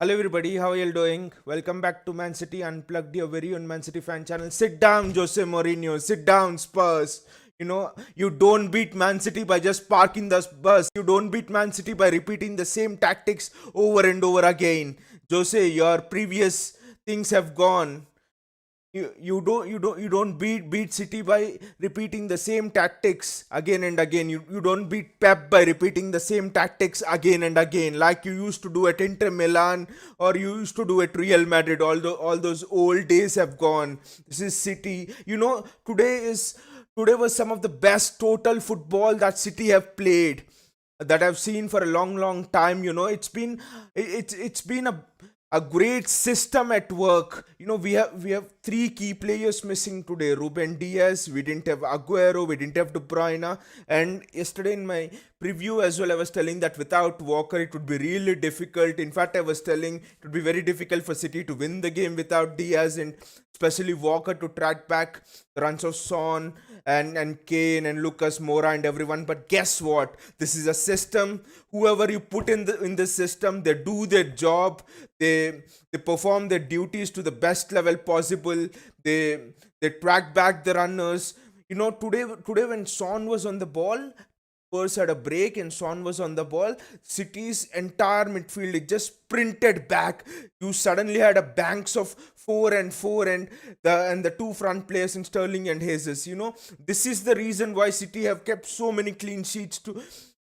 Hello everybody, how are you doing? Welcome back to Man City Unplugged, your very own Man City fan channel. Sit down, Jose Mourinho. Sit down, Spurs. You don't beat Man City by just parking the bus. You don't beat Man City by repeating the same tactics over and over again. Jose, your previous things have gone. You don't beat City by repeating the same tactics again and again. You don't beat Pep by repeating the same tactics again and again, like you used to do at Inter Milan or you used to do at Real Madrid. All those old days have gone. This is City. Today was some of the best total football that City have played, that I've seen for a long time. It's been a great system at work. We have three key players missing today. Ruben Diaz, we didn't have Aguero, we didn't have De Bruyne, and yesterday in my preview as well, I was telling that without Walker it would be really difficult. In fact, I was telling it would be very difficult for City to win the game without Diaz, and especially Walker to track back the runs of Son and Kane and Lucas Moura and everyone. But guess what? This is a system. Whoever you put in the system, they do their job. They perform their duties to the best level possible. They track back the runners. Today when Son was on the ball, Spurs had a break and Son was on the ball. City's entire midfield, it just sprinted back. You suddenly had a banks of 4 and the two front players in Sterling and Jesus. This is the reason why City have kept so many clean sheets to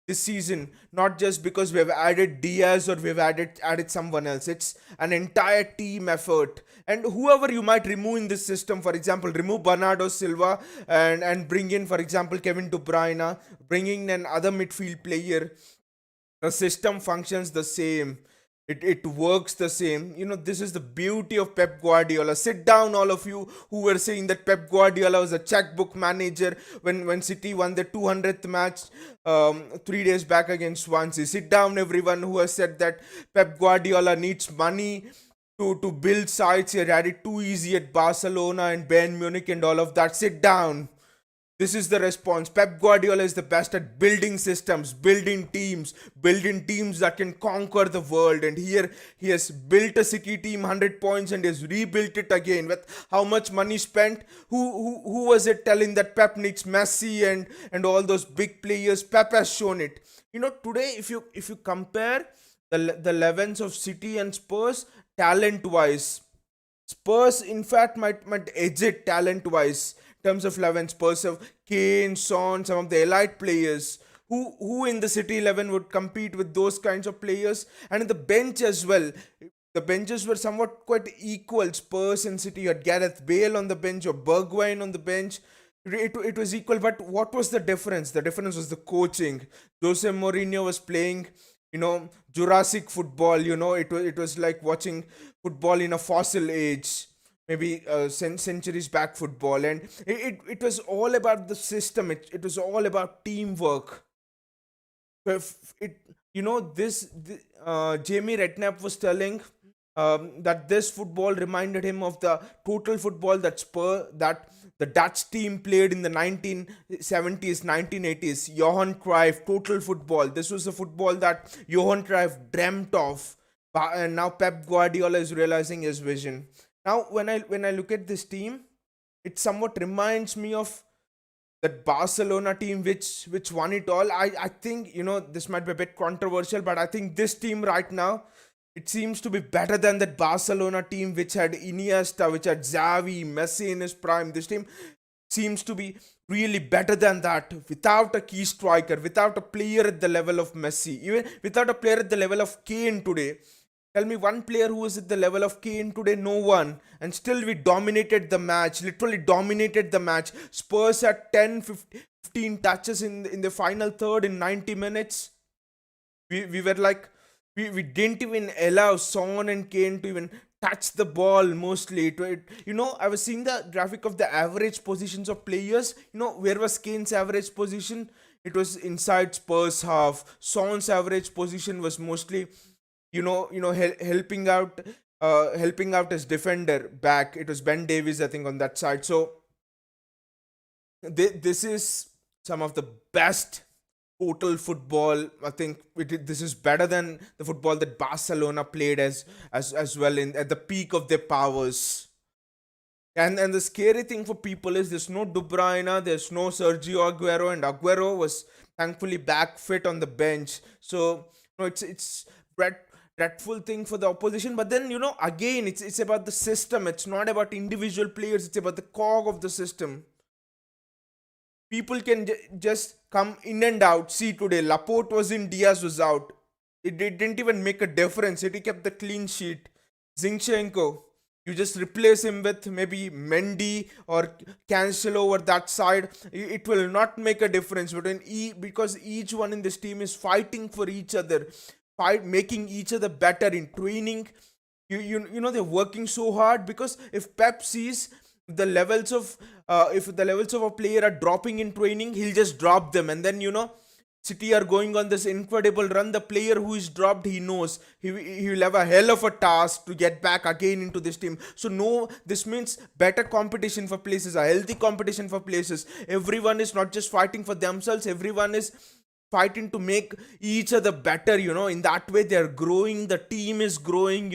this season. Not just because we have added Diaz or we've added someone else. It's an entire team effort. And whoever you might remove in this system, for example, remove Bernardo Silva and bring in, for example, Kevin De Bruyne, bringing in another midfield player, the system functions the same. It works the same. This is the beauty of Pep Guardiola. Sit down, all of you who were saying that Pep Guardiola was a checkbook manager when City won the 200th match 3 days back against Swansea. Sit down, everyone who has said that Pep Guardiola needs money to build sides. He had it too easy at Barcelona and Bayern Munich and all of that. Sit down. This is the response. Pep Guardiola is the best at building systems, building teams that can conquer the world. And here he has built a City team 100 points and has rebuilt it again with how much money spent. Who was it telling that Pep needs Messi and all those big players? Pep has shown it. Today if you compare the 11s of City and Spurs talent wise, Spurs, in fact, might edge it talent wise. In terms of 11, Spurs have Kane, Son, some of the elite players. Who in the City 11 would compete with those kinds of players? And in the bench as well. The benches were somewhat quite equal. Spurs and City, you had Gareth Bale on the bench or Bergwijn on the bench. It was equal, but what was the difference? The difference was the coaching. Jose Mourinho was playing, Jurassic football. It was like watching football in a fossil age, maybe centuries back football. And it was all about the system. It was all about teamwork. If it Jamie Redknapp was telling that this football reminded him of the total football that the Dutch team played in the 1970s, 1980s. Johan Cruyff, total football. This was the football that Johan Cruyff dreamt of. And now Pep Guardiola is realizing his vision. Now, when I look at this team, it somewhat reminds me of that Barcelona team which won it all. I think this might be a bit controversial, but I think this team right now, it seems to be better than that Barcelona team which had Iniesta, which had Xavi, Messi in his prime. This team seems to be really better than that, without a key striker, without a player at the level of Messi, even without a player at the level of Kane today. Tell me one player who is at the level of Kane today. No one. And still we dominated the match. Literally dominated the match. Spurs had 10, 15 touches in the final third in 90 minutes. We were like, we didn't even allow Son and Kane to even touch the ball mostly. I was seeing the graphic of the average positions of players. Where was Kane's average position? It was inside Spurs half. Son's average position was mostly helping out his defender back. It was Ben Davies, I think, on that side. So this is some of the best total football. I think this is better than the football that Barcelona played as well in at the peak of their powers. And the scary thing for people is there's no De Bruyne, there's no Sergio Aguero, and Aguero was thankfully back fit on the bench. So it's dread, dreadful thing for the opposition. But then again, it's about the system. It's not about individual players. It's about the cog of the system. People can just come in and out. See, today Laporte was in, Diaz was out. It didn't even make a difference. He kept the clean sheet. Zinchenko, you just replace him with maybe Mendy or Cancelo over that side. It will not make a difference between because each one in this team is fighting for each other, making each other better in training. They're working so hard, because if Pep sees the levels of if the levels of a player are dropping in training, he'll just drop them, and then City are going on this incredible run. The player who is dropped, he knows he will have a hell of a task to get back again into this team. So no, this means better competition for places, a healthy competition for places. Everyone is not just fighting for themselves, everyone is fighting to make each other better. In that way they're growing, the team is growing.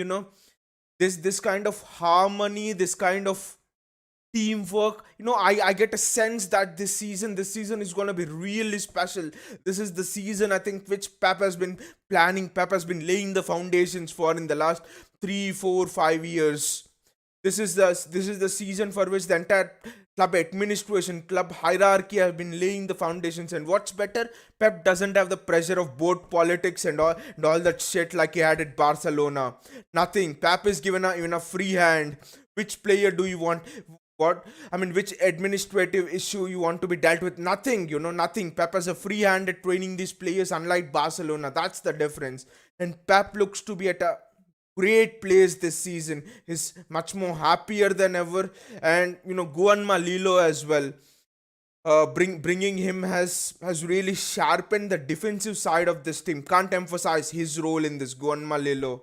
This kind of harmony, this kind of teamwork. I get a sense that this season is going to be really special. This is the season, I think, which Pep has been planning. Pep has been laying the foundations for in the last 3 4 5 years. This is the season for which the entire club administration, club hierarchy have been laying the foundations. And what's better, Pep doesn't have the pressure of board politics and all that shit like he had at Barcelona. Nothing. Pep is given even a free hand. Which player do you want? Which administrative issue you want to be dealt with? Nothing. Nothing. Pep has a free hand at training these players, unlike Barcelona. That's the difference. And Pep looks to be at a great place this season. He's much more happier than ever. And Guanma Lilo as well. Bringing him has really sharpened the defensive side of this team. Can't emphasize his role in this, Guanma Lilo.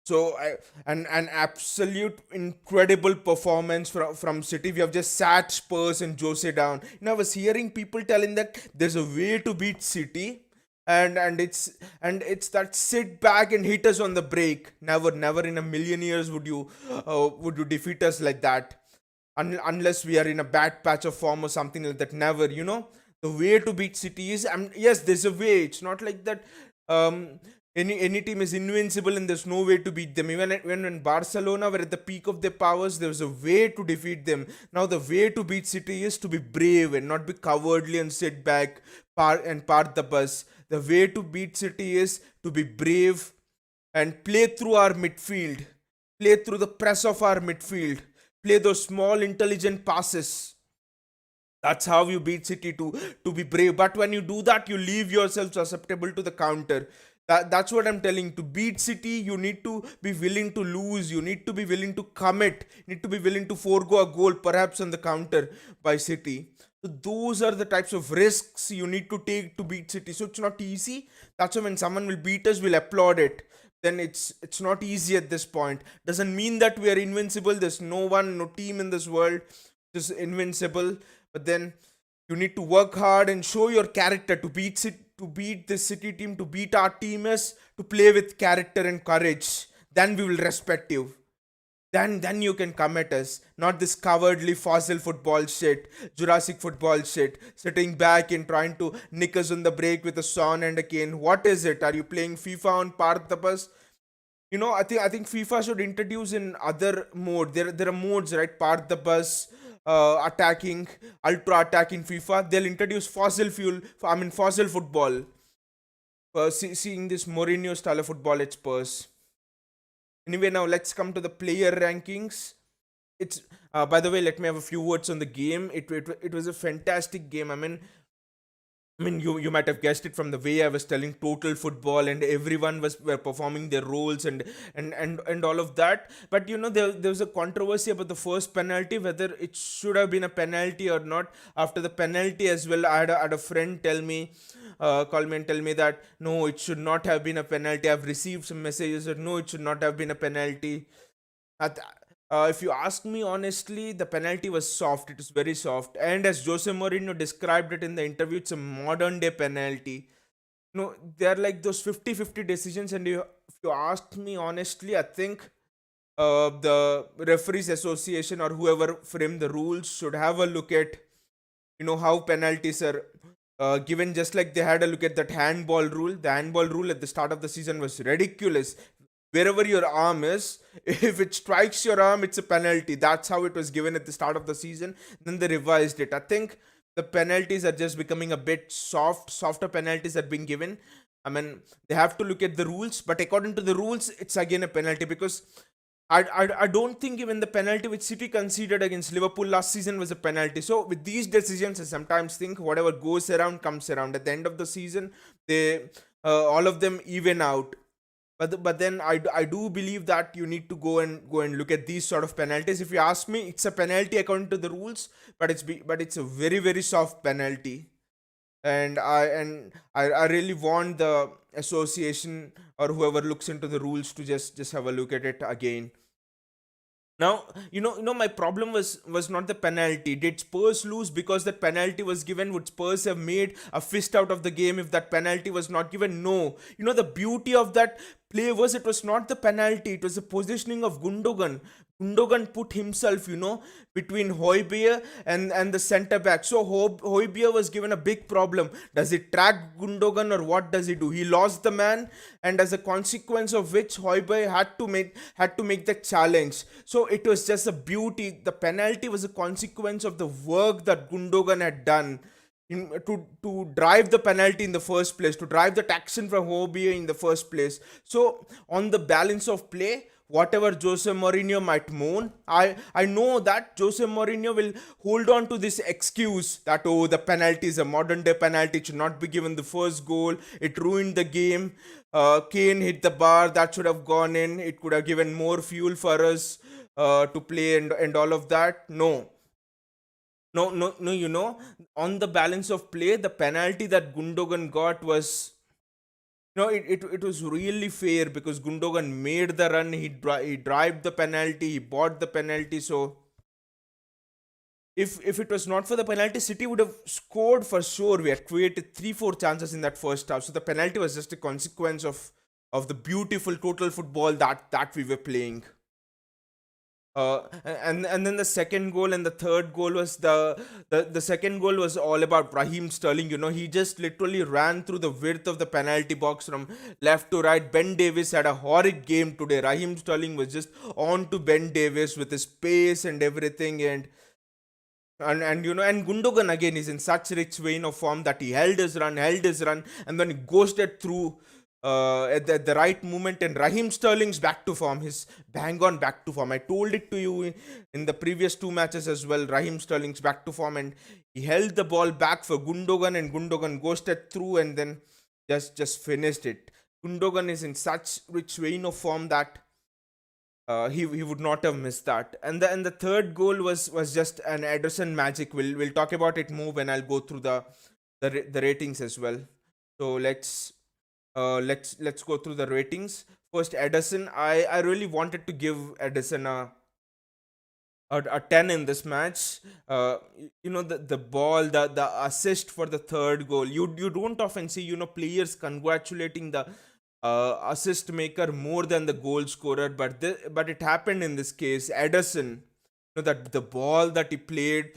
So an absolute incredible performance from City. We have just sat Spurs and Jose down. I was hearing people telling that there's a way to beat City, and it's that sit back and hit us on the break. Never in a million years would you defeat us like that, unless we are in a bad patch of form or something like that. Never. The way to beat City is, yes, there's a way. It's not like that. Um, any team is invincible and there's no way to beat them. Even when Barcelona were at the peak of their powers, there was a way to defeat them. Now the way to beat City is to be brave and not be cowardly and sit back and park the bus. The way to beat City is to be brave and play through our midfield, play through the press of our midfield, play those small intelligent passes. That's how you beat City, to be brave. But when you do that, you leave yourself susceptible to the counter. That's what I'm telling. To beat City, you need to be willing to lose. You need to be willing to commit. You need to be willing to forego a goal, perhaps on the counter by City. So those are the types of risks you need to take to beat City. So it's not easy. That's why when someone will beat us, we'll applaud it. Then it's not easy at this point. Doesn't mean that we are invincible. There's no team in this world is invincible. But then you need to work hard and show your character to beat this City team, to beat our team is to play with character and courage. Then we will respect you. Then you can come at us. Not this cowardly fossil football shit, Jurassic football shit, sitting back and trying to nick us on the break with a Son and a Kane. What is it? Are you playing FIFA on Park the Bus? I think FIFA should introduce in other mode. There are modes, right? Park the Bus, attacking, ultra attacking FIFA. They'll introduce fossil football. Seeing this Mourinho style of football at Spurs. Anyway, now let's come to the player rankings. It's By the way, let me have a few words on the game. It was a fantastic game. I mean, you might have guessed it from the way I was telling total football, and everyone were performing their roles and all of that. But there was a controversy about the first penalty, whether it should have been a penalty or not. After the penalty as well, I had a friend call me and tell me that no, it should not have been a penalty. I've received some messages that no, it should not have been a penalty. At, If you ask me honestly, the penalty was soft. It was very soft. And as Jose Mourinho described it in the interview, it's a modern day penalty. No, they're like those 50-50 decisions. And if you ask me honestly, I think the referees association or whoever framed the rules should have a look at how penalties are given, just like they had a look at that handball rule. The handball rule at the start of the season was ridiculous. Wherever your arm is, if it strikes your arm, it's a penalty. That's how it was given at the start of the season. Then they revised it. I think the penalties are just becoming a bit softer penalties are being given. I mean, they have to look at the rules, but according to the rules, it's again a penalty, because I don't think even the penalty which City conceded against Liverpool last season was a penalty. So with these decisions, I sometimes think whatever goes around comes around. At the end of the season, they all of them even out. But then I do believe that you need to go and look at these sort of penalties. If you ask me, it's a penalty according to the rules, but it's a very very soft penalty. And I really want the association or whoever looks into the rules to just have a look at it again. Now, my problem was not the penalty. Did Spurs lose because that penalty was given? Would Spurs have made a fist out of the game if that penalty was not given? No. The beauty of that play was, it was not the penalty. It was the positioning of Gundogan. Gundogan put himself, between Højbjerg and the centre back. So Højbjerg was given a big problem. Does he track Gundogan, or what does he do? He lost the man, and as a consequence of which Højbjerg had to make the challenge. So it was just a beauty. The penalty was a consequence of the work that Gundogan had done to drive the penalty in the first place, to drive that action from Højbjerg in the first place. So on the balance of play, whatever Jose Mourinho might moan, I know that Jose Mourinho will hold on to this excuse that, oh, the penalty is a modern day penalty, it should not be given the first goal, it ruined the game. Kane hit the bar, that should have gone in, it could have given more fuel for us to play, and all of that. No, no, no, no. On the balance of play, the penalty that Gundogan got was, it was really fair, because Gundogan made the run, he drived the penalty, he bought the penalty. So if it was not for the penalty, City would have scored for sure. We had created 3-4 chances in that first half. So the penalty was just a consequence of the beautiful total football that we were playing. And then the second goal and the third goal was the second goal was all about Raheem Sterling. He just literally ran through the width of the penalty box from left to right. Ben Davis had a horrid game today. Raheem Sterling was just on to Ben Davis with his pace and everything. And Gundogan again is in such rich vein of form that he held his run, and then he ghosted through at the right moment, and Raheem Sterling's back to form. His bang on back to form. I told it to you in the previous two matches as well. Raheem Sterling's back to form, and he held the ball back for Gundogan, and Gundogan ghosted through and then just finished it. Gundogan is in such rich vein of form that he would not have missed that. And the third goal was just an Ederson magic. We'll talk about it more when I'll go through the ratings as well. So let's go through the ratings. First, Ederson. I really wanted to give Ederson a 10 in this match. The ball, the assist for the third goal. You don't often see players congratulating the assist maker more than the goal scorer, but it happened in this case. Ederson, that the ball that he played,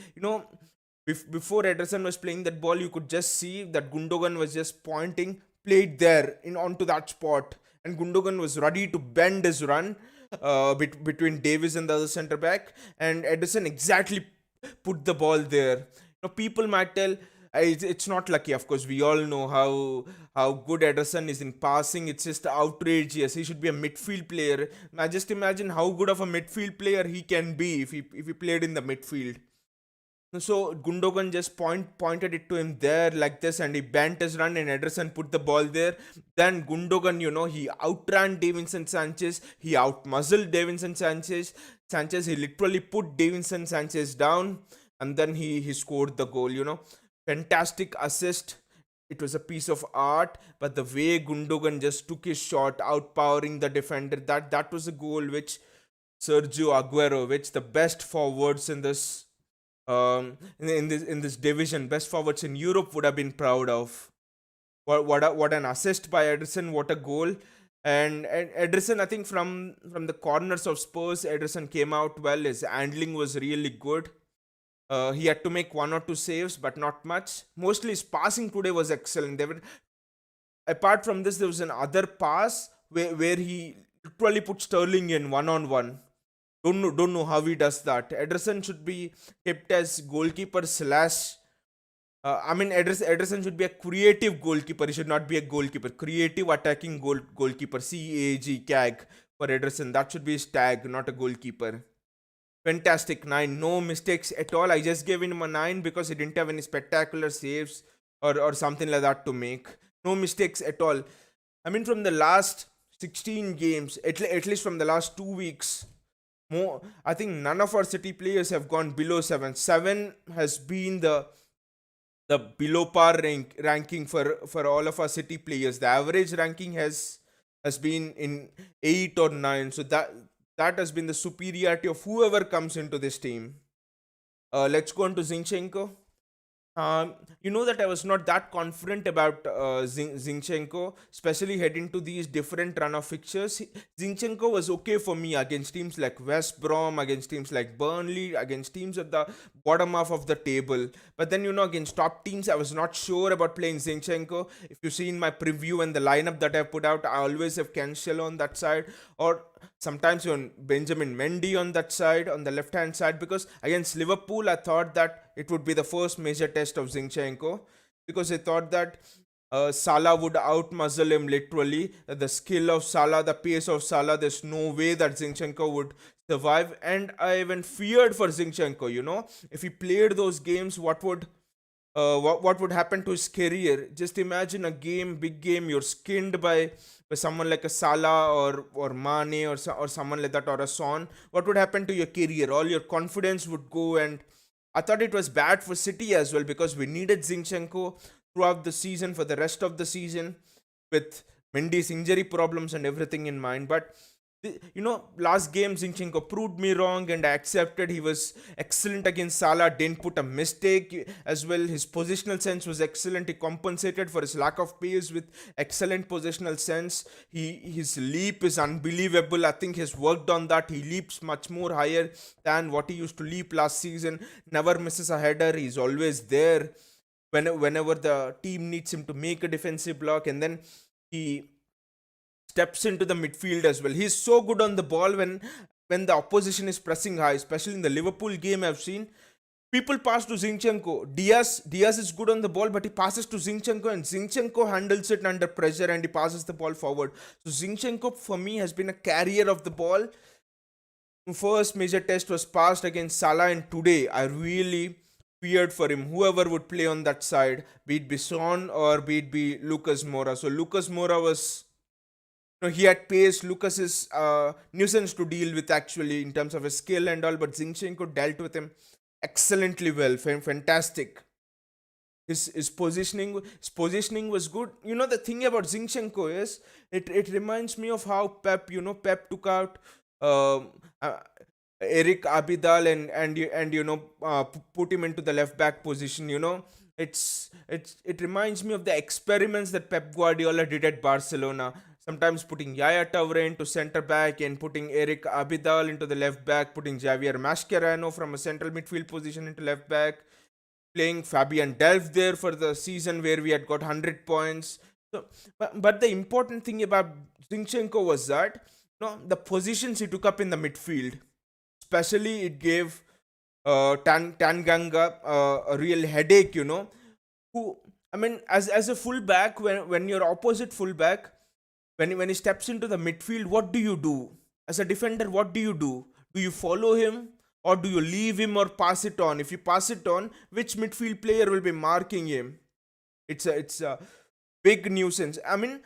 before Ederson was playing that ball, you could just see that Gundogan was just pointing, played there in onto that spot, and Gundogan was ready to bend his run between Davis and the other centre back, and Ederson exactly put the ball there. People might tell, it's not lucky. Of course, we all know how good Ederson is in passing. It's just outrageous. He should be a midfield player. I just imagine how good of a midfield player he can be if he played in the midfield. So Gundogan just pointed it to him there like this, and he bent his run, and Ederson put the ball there. Then Gundogan, he outran Davinson Sanchez. He outmuscled Davinson Sanchez. He literally put Davinson Sanchez down, and then he scored the goal. Fantastic assist. It was a piece of art, but the way Gundogan just took his shot, outpowering the defender, that was a goal which Sergio Aguero, which the best forwards in this in this division, best forwards in Europe would have been proud of. What an assist by Ederson, what a goal. And Ederson, I think from the corners of Spurs, Ederson came out well. His handling was really good. He had to make one or two saves, but not much. Mostly his passing today was excellent. There were, apart from this, there was another pass where he literally put Sterling in one on one. Don't know how he does that. Ederson should be kept as goalkeeper slash. Ederson should be a creative goalkeeper. He should not be a goalkeeper. Creative attacking goalkeeper. CAG for Ederson. That should be his tag, not a goalkeeper. Fantastic 9. No mistakes at all. I just gave him a 9 because he didn't have any spectacular saves or something like that to make. No mistakes at all. I mean, from the last 16 games, at least from the last 2 weeks, more, I think none of our City players have gone below 7. 7 has been the below par ranking for all of our City players. The average ranking has been in 8 or 9. So that has been the superiority of whoever comes into this team. Let's go on to Zinchenko. You know that I was not that confident about Zinchenko, especially heading to these different run of fixtures. Zinchenko was okay for me against teams like West Brom, against teams like Burnley, against teams at the bottom half of the table. But then, against top teams, I was not sure about playing Zinchenko. If you see in my preview and the lineup that I put out, I always have Cancelo on that side, or sometimes on Benjamin Mendy on that side, on the left hand side, because against Liverpool, I thought that it would be the first major test of Zinchenko, because I thought that Salah would outmuzzle him literally. The skill of Salah, the pace of Salah, there's no way that Zinchenko would survive. And I even feared for Zinchenko, if he played those games, what would happen to his career? Just imagine a game, big game, you're skinned by someone like a Salah or Mane or someone like that, or a Son. What would happen to your career? All your confidence would go. And I thought it was bad for City as well, because we needed Zinchenko throughout the season, for the rest of the season, with Mendy's injury problems and everything in mind. But last game Zinchenko proved me wrong, and I accepted. He was excellent against Salah, didn't put a mistake as well. His positional sense was excellent. He compensated for his lack of pace with excellent positional sense. His leap is unbelievable. I think he's worked on that. He leaps much more higher than what he used to leap last season. Never misses a header. He's always there whenever the team needs him to make a defensive block, and then he steps into the midfield as well. He's so good on the ball when the opposition is pressing high, especially in the Liverpool game. I've seen people pass to Zinchenko. Diaz is good on the ball, but he passes to Zinchenko, and Zinchenko handles it under pressure and he passes the ball forward. So Zinchenko for me has been a carrier of the ball. First major test was passed against Salah, and today I really feared for him. Whoever would play on that side, be it Son or be it be Lucas Moura. So Lucas Moura was, he had pace. Lucas is nuisance to deal with actually in terms of his skill and all, but Zinchenko dealt with him excellently well. Fantastic. His positioning was good. The thing about Zinchenko is it reminds me of how Pep took out uh, Eric Abidal and put him into the left back position. It reminds me of the experiments that Pep Guardiola did at Barcelona. Sometimes putting Yaya Toure into centre back and putting Eric Abidal into the left back, putting Javier Mascherano from a central midfield position into left back, playing Fabian Delph there for the season where we had got 100 points. So, but the important thing about Zinchenko was that the positions he took up in the midfield, especially it gave Tanganga a real headache. Who, I mean, as a fullback, when your opposite fullback, when he steps into the midfield, what do you do? As a defender, what do you do? Do you follow him, or do you leave him or pass it on? If you pass it on, which midfield player will be marking him? It's a big nuisance. I mean,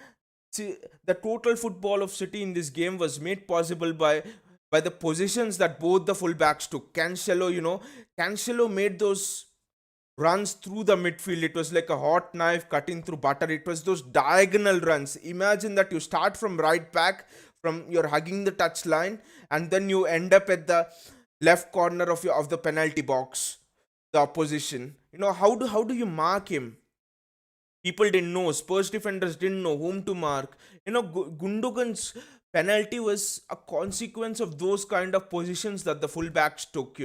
see, the total football of City in this game was made possible by the positions that both the fullbacks took. Cancelo made those runs through the midfield. It was like a hot knife cutting through butter. It was those diagonal runs. Imagine that you start from right back, from you're hugging the touch line, and then you end up at the left corner of the penalty box, the opposition. How do you mark him? People didn't know. Spurs defenders didn't know whom to mark. Gundogan's penalty was a consequence of those kind of positions that the fullbacks took.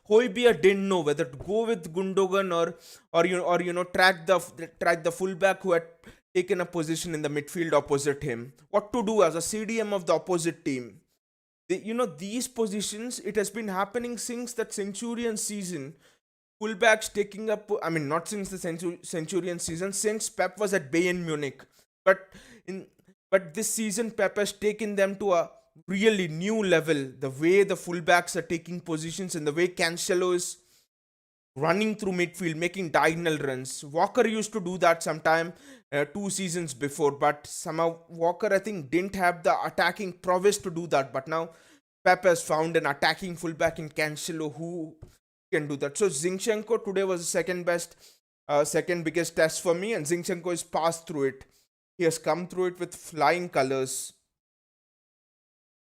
Hoybier didn't know whether to go with Gundogan or track the fullback who had taken a position in the midfield opposite him. What to do as a CDM of the opposite team? These positions, it has been happening since that Centurion season. Fullbacks taking up, I mean, not since the Centurion season, since Pep was at Bayern Munich. But in but this season, Pep has taken them to a really new level. The way the fullbacks are taking positions and the way Cancelo is running through midfield, making diagonal runs. Walker used to do that sometime 2 seasons before, but somehow Walker, I think, didn't have the attacking prowess to do that. But now Pep has found an attacking fullback in Cancelo who can do that. So Zinchenko today was the second biggest test for me, and Zinchenko has passed through it. He has come through it with flying colors.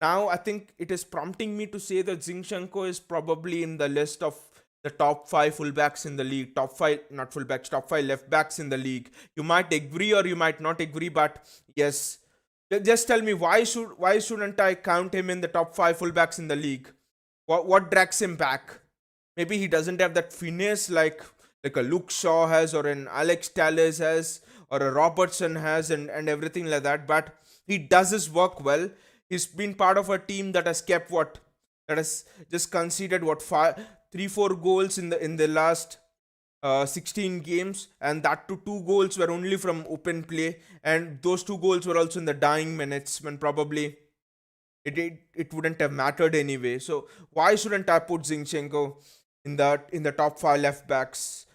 Now I think it is prompting me to say that Zinchenko is probably in the list of the top five fullbacks in the league, top five, not fullbacks, top five left backs in the league. You might agree or you might not agree, but yes, just tell me why shouldn't I count him in the top five fullbacks in the league? What drags him back? Maybe he doesn't have that finesse like a Luke Shaw has, or an Alex Telles has, or a Robertson has, and everything like that. But he does his work well. He's been part of a team that has kept that has just conceded three, four goals in the last 16 games, and that to two goals were only from open play, and those two goals were also in the dying minutes when probably it wouldn't have mattered anyway. So why shouldn't I put Zinchenko in the top five left backs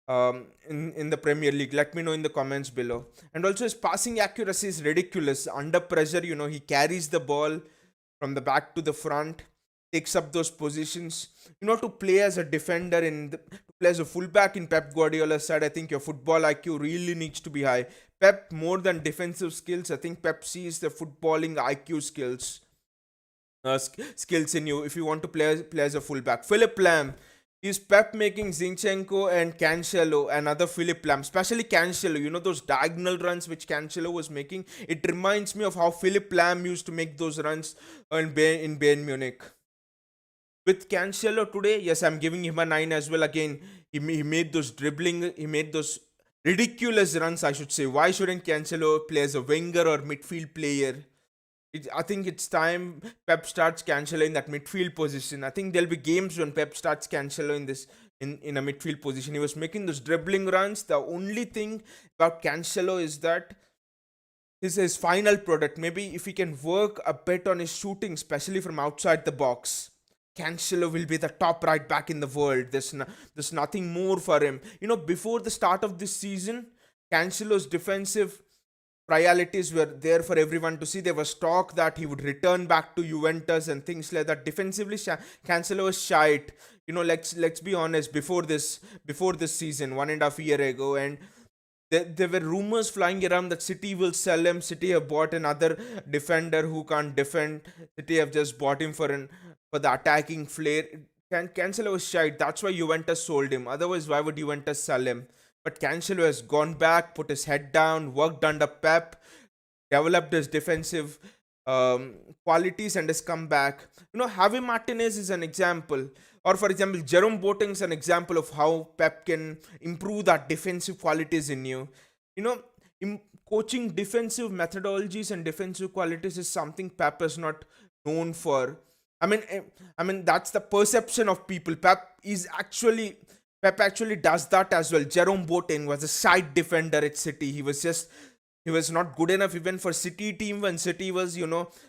in the Premier League? Let me know in the comments below. And also his passing accuracy is ridiculous. Under pressure, he carries the ball from the back to the front, takes up those positions. To play as a defender to play as a fullback in Pep Guardiola's side, I think your football IQ really needs to be high. Pep, more than defensive skills, I think Pep sees the footballing IQ skills in you if you want to play as a fullback. Philip Lam, is Pep making Zinchenko and Cancelo another Philip Lam, especially Cancelo? Those diagonal runs which Cancelo was making. It reminds me of how Philip Lam used to make those runs in Bayern Munich. With Cancelo today, yes, I'm giving him a 9 as well. Again, he made those ridiculous runs, I should say. Why shouldn't Cancelo play as a winger or midfield player? I think it's time Pep starts Cancelo in that midfield position. I think there'll be games when Pep starts Cancelo in a midfield position. He was making those dribbling runs. The only thing about Cancelo is that his final product. Maybe if he can work a bit on his shooting, especially from outside the box, Cancelo will be the top right back in the world. There's nothing more for him. Before the start of this season, Cancelo's defensive priorities were there for everyone to see. There was talk that he would return back to Juventus and things like that. Defensively, Cancelo was shite. Let's be honest. Before this season, 1.5 year ago, and there were rumors flying around that City will sell him. City have bought another defender who can't defend. City have just bought him for the attacking flair. Cancelo was shite. That's why Juventus sold him. Otherwise, why would Juventus sell him? But Cancelo has gone back, put his head down, worked under Pep, developed his defensive qualities, and has come back. Javi Martinez is an example. Or for example, Jerome Boateng is an example of how Pep can improve that defensive qualities in you. Coaching defensive methodologies and defensive qualities is something Pep is not known for. I mean that's the perception of people. Pep actually does that as well. Jerome Boateng was a side defender at City. He was not good enough even for City team when City was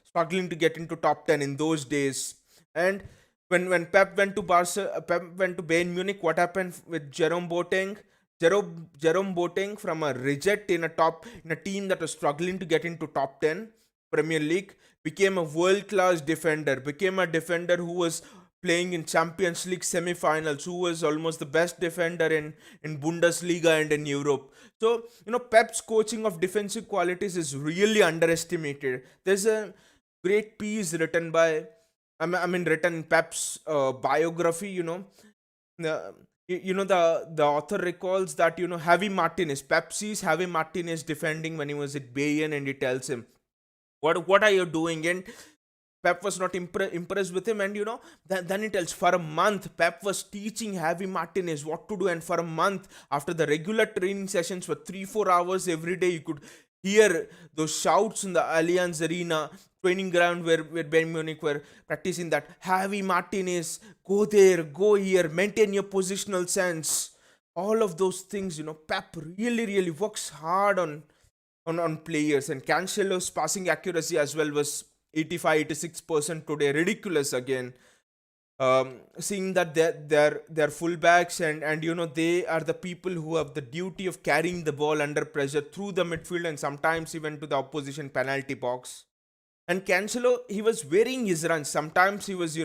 struggling to get into top 10 in those days. And when Pep went to Bayern Munich, what happened with Jerome Boateng? Jerome Boateng, from a reject in a team that was struggling to get into top 10 Premier League, became a world class defender. Became a defender who was playing in Champions League semi-finals, who was almost the best defender in Bundesliga and in Europe. So, Pep's coaching of defensive qualities is really underestimated. great piece written by, I mean written in Pep's biography. The, the author recalls that Javi Martinez, Pep sees Javi Martinez defending when he was at Bayern, and he tells him, what are you doing? And Pep was not impressed with him, and then he tells, for a month Pep was teaching Javi Martinez what to do, and for a month, after the regular training sessions for 3-4 hours every day, you could hear those shouts in the Allianz Arena training ground where Bayern Munich were practicing that, Javi Martinez, go there, go here, maintain your positional sense. All of those things, Pep really, really works hard on players. And Cancelo's passing accuracy as well was 85-86% today, ridiculous again. Seeing that they're fullbacks, and they are the people who have the duty of carrying the ball under pressure through the midfield and sometimes even to the opposition penalty box. And Cancelo, he was varying his runs. Sometimes he was,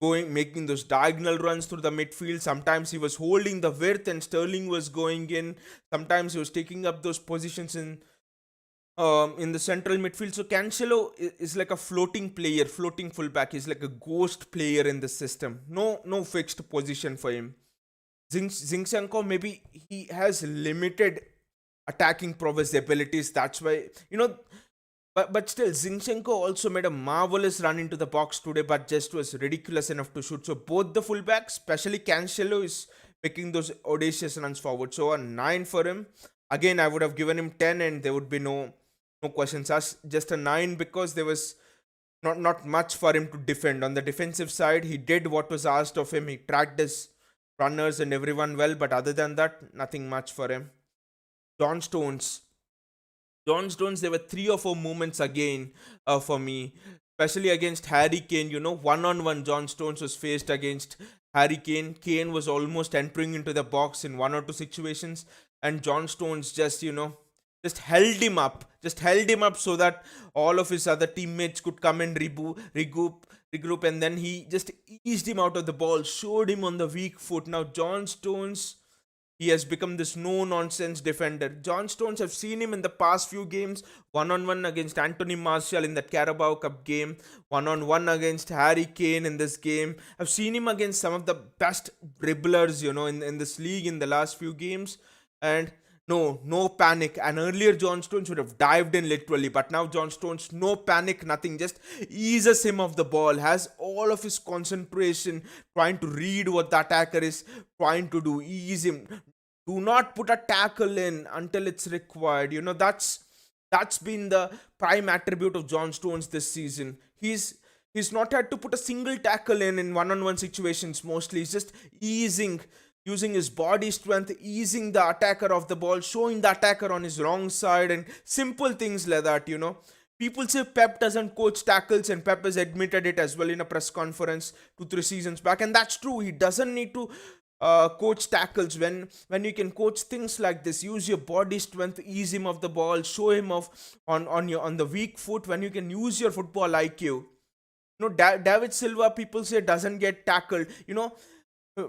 going, making those diagonal runs through the midfield. Sometimes he was holding the width and Sterling was going in. Sometimes he was taking up those positions in the central midfield. So Cancelo is like a floating player, floating fullback. He's like a ghost player in the system. No fixed position for him. Zinchenko, maybe he has limited attacking prowess abilities. That's why, but still, Zinchenko also made a marvelous run into the box today, but just was ridiculous enough to shoot. So both the fullbacks, especially Cancelo, is making those audacious runs forward. So a 9 for him. Again, I would have given him 10, and there would be no questions asked. Just a 9 because there was not much for him to defend. On the defensive side, he did what was asked of him. He tracked his runners and everyone well, but other than that, nothing much for him. John Stones. John Stones, there were 3 or 4 moments again for me, especially against Harry Kane. One on one, John Stones was faced against Harry Kane. Kane was almost entering into the box in 1 or 2 situations, and John Stones just held him up so that all of his other teammates could come and regroup, and then he just eased him out of the ball, showed him on the weak foot. Now John Stones, he has become this no nonsense defender. John Stones, I've seen him in the past few games, one on one against Anthony Martial in that Carabao Cup game, one on one against Harry Kane in this game. I've seen him against some of the best dribblers, in this league in the last few games. And no panic. And earlier John Stones would have dived in literally, but now John Stones, no panic, nothing, just eases him off the ball, has all of his concentration, trying to read what the attacker is trying to do, ease him. Do not put a tackle in until it's required. That's been the prime attribute of John Stones this season. He's not had to put a single tackle in one-on-one situations mostly. He's just using his body strength, easing the attacker off the ball, showing the attacker on his wrong side, and simple things like that. People say Pep doesn't coach tackles, and Pep has admitted it as well in a press conference 2-3 seasons back, and that's true. He doesn't need to coach tackles when you can coach things like this. Use your body strength, ease him off the ball, show him off on the weak foot. When you can use your football IQ. David Silva, people say, doesn't get tackled.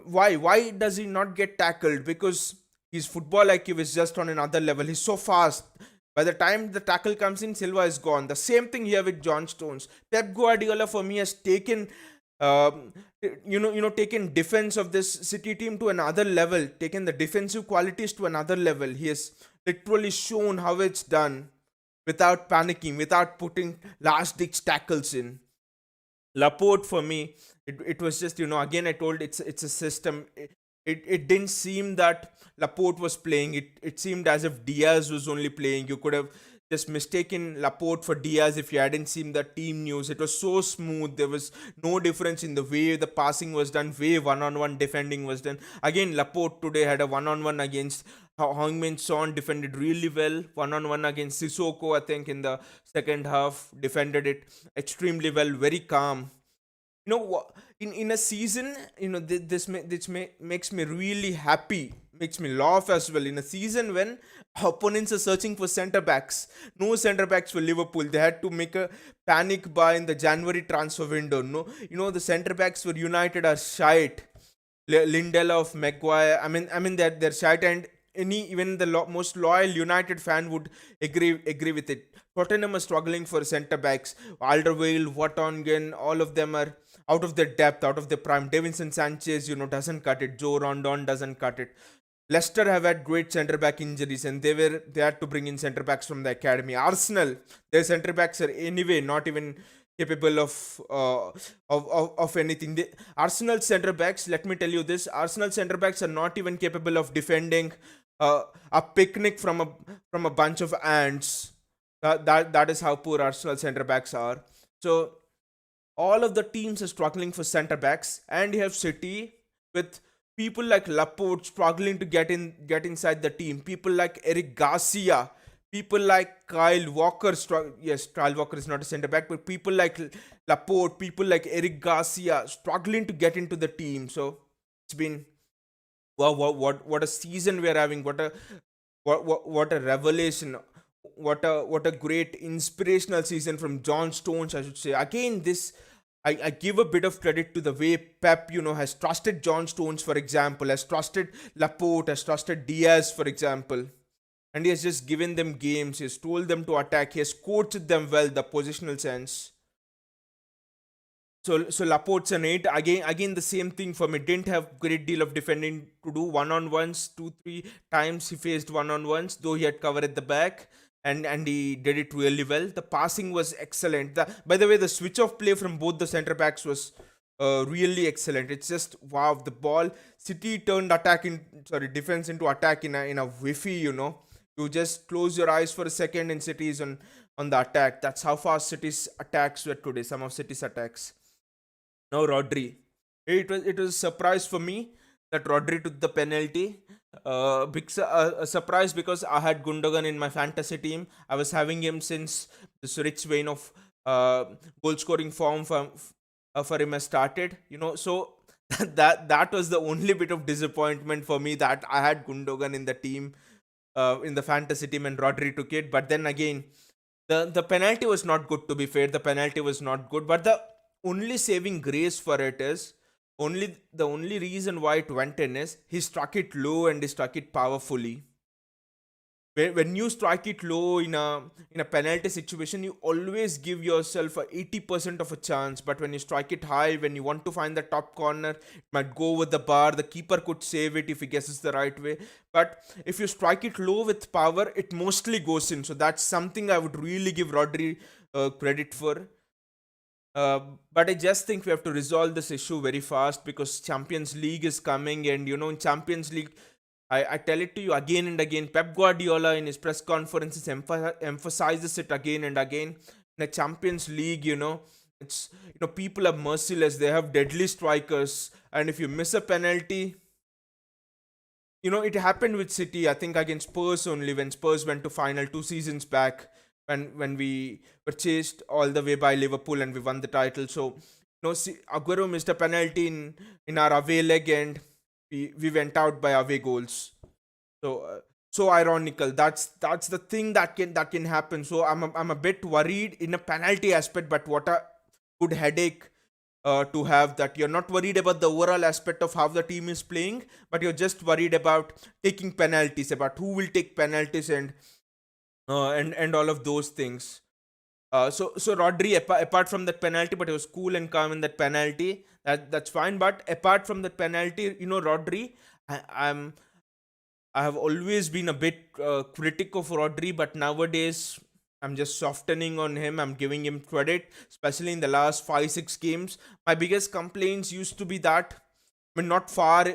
Why does he not get tackled? Because his football IQ is just on another level. He's so fast. By the time the tackle comes in, Silva is gone. The same thing here with John Stones. Pep Guardiola, for me, has taken taken defense of this City team to another level, taken the defensive qualities to another level. He has literally shown how it's done without panicking, without putting last ditch tackles in. Laporte, for me, it was just, again, I told, it's a system. It didn't seem that Laporte was playing. It seemed as if Diaz was only playing. You could have just mistaken Laporte for Diaz if you hadn't seen the team news. It was so smooth. There was no difference in the way the passing was done, way one-on-one defending was done. Again, Laporte today had a one-on-one against Heung-min Son, defended really well. One-on-one against Sissoko, I think, in the second half, defended it extremely well, very calm. In a season, this makes me really happy, makes me laugh as well. In a season when opponents are searching for centre backs, no centre backs for Liverpool, they had to make a panic buy in the January transfer window. The centre backs for United are shite. Lindelof, Maguire, I mean they're shite, and any even the most loyal United fan would agree with it. Tottenham are struggling for centre backs. Alderweireld, Vertonghen, all of them are out of their depth, out of their prime. Davinson Sanchez, doesn't cut it. Joe Rondon doesn't cut it. Leicester have had great centre back injuries, and they had to bring in centre backs from the academy. Arsenal, their centre backs are anyway not even capable of anything. Arsenal centre backs, let me tell you this: Arsenal centre backs are not even capable of defending a picnic from a bunch of ants. That is how poor Arsenal centre backs are. So all of the teams are struggling for centre backs, and you have City with people like Laporte struggling to get inside the team. People like Eric Garcia, people like Kyle Walker. Yes, Kyle Walker is not a centre back, but people like Laporte, people like Eric Garcia struggling to get into the team. So it's been wow, what a season we are having. What a revelation. What a great inspirational season from John Stones, I should say. Again, this I give a bit of credit to the way Pep, has trusted John Stones, for example, has trusted Laporte, has trusted Diaz, for example. And he has just given them games, he has told them to attack, he has coached them well, the positional sense. So Laporte's an 8. Again the same thing for me. Didn't have great deal of defending to do. One on ones, 2 3 times he faced one on ones, though he had cover at the back, and he did it really well. The passing was excellent. By the way, the switch of play from both the centre backs was really excellent. It's just wow. The ball, City turned defense into attack in a whiffy. You just close your eyes for a second and City is on the attack. That's how fast City's attacks were today. Some of City's attacks. Now Rodri. It was a surprise for me that Rodri took the penalty. A surprise because I had Gundogan in my fantasy team. I was having him since this rich vein of goal scoring form for him has started. So that was the only bit of disappointment for me, that I had Gundogan in the team, in the fantasy team, and Rodri took it. But then again, the penalty was not good, to be fair. The penalty was not good, but the only saving grace for it is, the only reason why it went in is he struck it low and he struck it powerfully. When you strike it low in a penalty situation, you always give yourself a 80% of a chance. But when you strike it high, when you want to find the top corner, it might go with the bar. The keeper could save it if he guesses the right way. But if you strike it low with power, it mostly goes in. So that's something I would really give Rodri credit for. But I just think we have to resolve this issue very fast, because Champions League is coming, and in Champions League, I tell it to you again and again. Pep Guardiola in his press conferences emphasizes it again and again. In the Champions League, it's people are merciless. They have deadly strikers, and if you miss a penalty, it happened with City. I think against Spurs only, when Spurs went to final 2 seasons back, when we were chased all the way by Liverpool and we won the title. So Aguero missed a penalty in our away leg, and we went out by away goals. So ironical. That's the thing that can happen. So I'm a bit worried in a penalty aspect, but what a good headache to have, that you're not worried about the overall aspect of how the team is playing, but you're just worried about taking penalties, about who will take penalties, and all of those things. So Rodri, apart from that penalty, but he was cool and calm in that penalty. That's fine. But apart from that penalty, Rodri, I, I have always been a bit critic of Rodri, but nowadays I'm just softening on him. I'm giving him credit, especially in the last 5 6 games. My biggest complaints used to be that, I mean, not far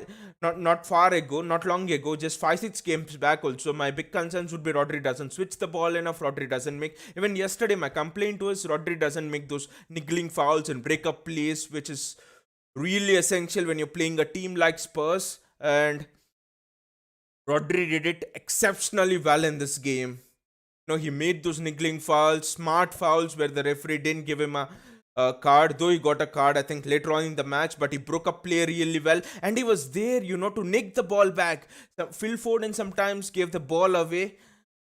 ago, not long ago, just 5 6 games back. Also, my big concerns would be Rodri doesn't switch the ball enough. Rodri doesn't make. Even yesterday, my complaint was Rodri doesn't make those niggling fouls and break up plays, which is really essential when you're playing a team like Spurs. And Rodri did it exceptionally well in this game. He made those niggling fouls, smart fouls where the referee didn't give him a card, though he got a card, I think, later on in the match, but he broke up play really well, and he was there, to nick the ball back. Phil Foden sometimes gave the ball away,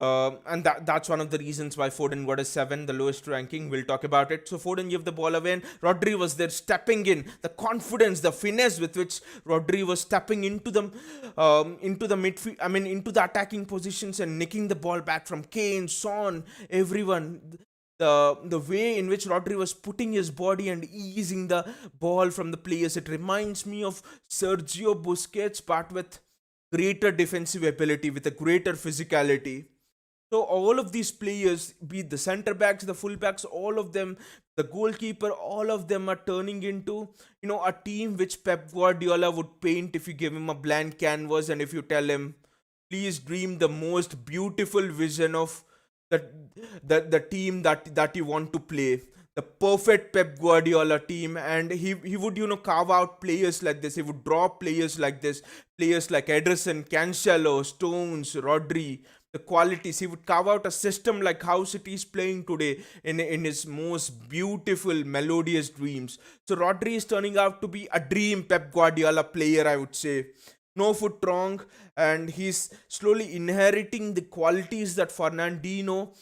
And that's one of the reasons why Foden got a 7, the lowest ranking. We'll talk about it. So Foden gave the ball away, and Rodri was there stepping in. The confidence, the finesse with which Rodri was stepping into the midfield. I mean, into the attacking positions and nicking the ball back from Kane, Son, everyone. The way in which Rodri was putting his body and easing the ball from the players, it reminds me of Sergio Busquets, but with greater defensive ability, with a greater physicality. So all of these players, be it the center backs, the full backs, all of them, the goalkeeper, all of them are turning into, a team which Pep Guardiola would paint if you give him a blank canvas and if you tell him, please dream the most beautiful vision of the the team that you want to play. The perfect Pep Guardiola team, and he would carve out players like this. He would draw players like this, players like Ederson, Cancelo, Stones, Rodri, the qualities. He would carve out a system like how City is playing today in his most beautiful, melodious dreams. So Rodri is turning out to be a dream Pep Guardiola player, I would say. No foot wrong, and he's slowly inheriting the qualities that Fernandinho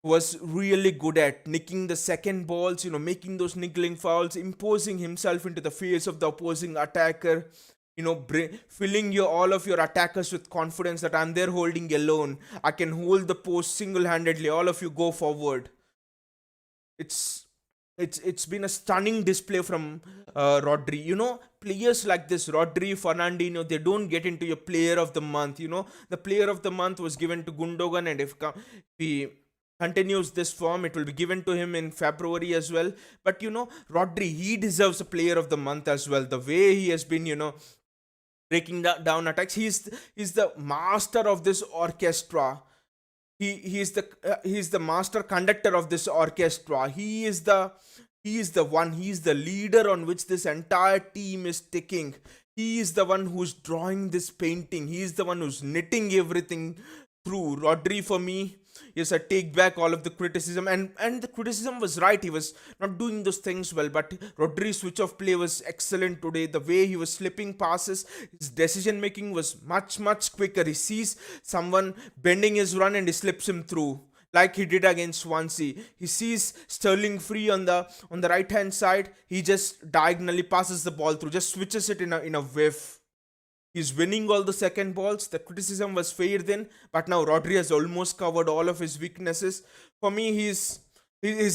was really good at, nicking the second balls, making those niggling fouls, imposing himself into the face of the opposing attacker, filling all of your attackers with confidence that I'm there holding alone. I can hold the post single-handedly. All of you go forward. It's it's been a stunning display from Rodri. Players like this, Rodri, Fernandinho, they don't get into your player of the month. The player of the month was given to Gundogan, and if he continues this form, it will be given to him in February as well. But Rodri, he deserves a player of the month as well. The way he has been, breaking down attacks, he's the master of this orchestra. He's the master conductor of this orchestra. He is the leader on which this entire team is ticking. He is the one who's drawing this painting. He is the one who's knitting everything through. Rodri, for me, yes, I take back all of the criticism, and the criticism was right. He was not doing those things well, but Rodri's switch of play was excellent today. The way he was slipping passes, his decision making was much quicker. He sees someone bending his run and he slips him through, like he did against Swansea. He sees Sterling free on the right hand side. He just diagonally passes the ball through, just switches it in a whiff. He's winning all the second balls. The criticism was fair then, but now Rodri has almost covered all of his weaknesses. For me, he is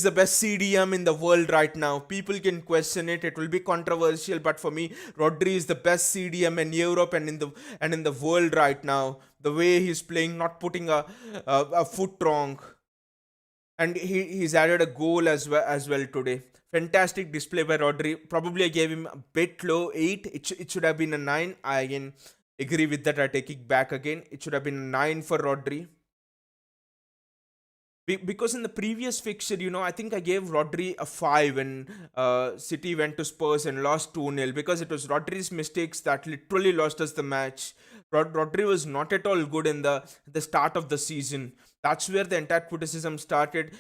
the best CDM in the world right now. People can question it; it will be controversial, but for me, Rodri is the best CDM in Europe and in the world right now. The way he's playing, not putting a foot wrong, and he's added a goal as well today. Fantastic display by Rodri. Probably I gave him a bit low 8. It should have been a 9. I again agree with that. I take it back again. It should have been a 9 for Rodri. Because in the previous fixture, I think I gave Rodri a 5 when City went to Spurs and lost 2-0, because it was Rodri's mistakes that literally lost us the match. Rodri was not at all good in the start of the season. That's where the entire criticism started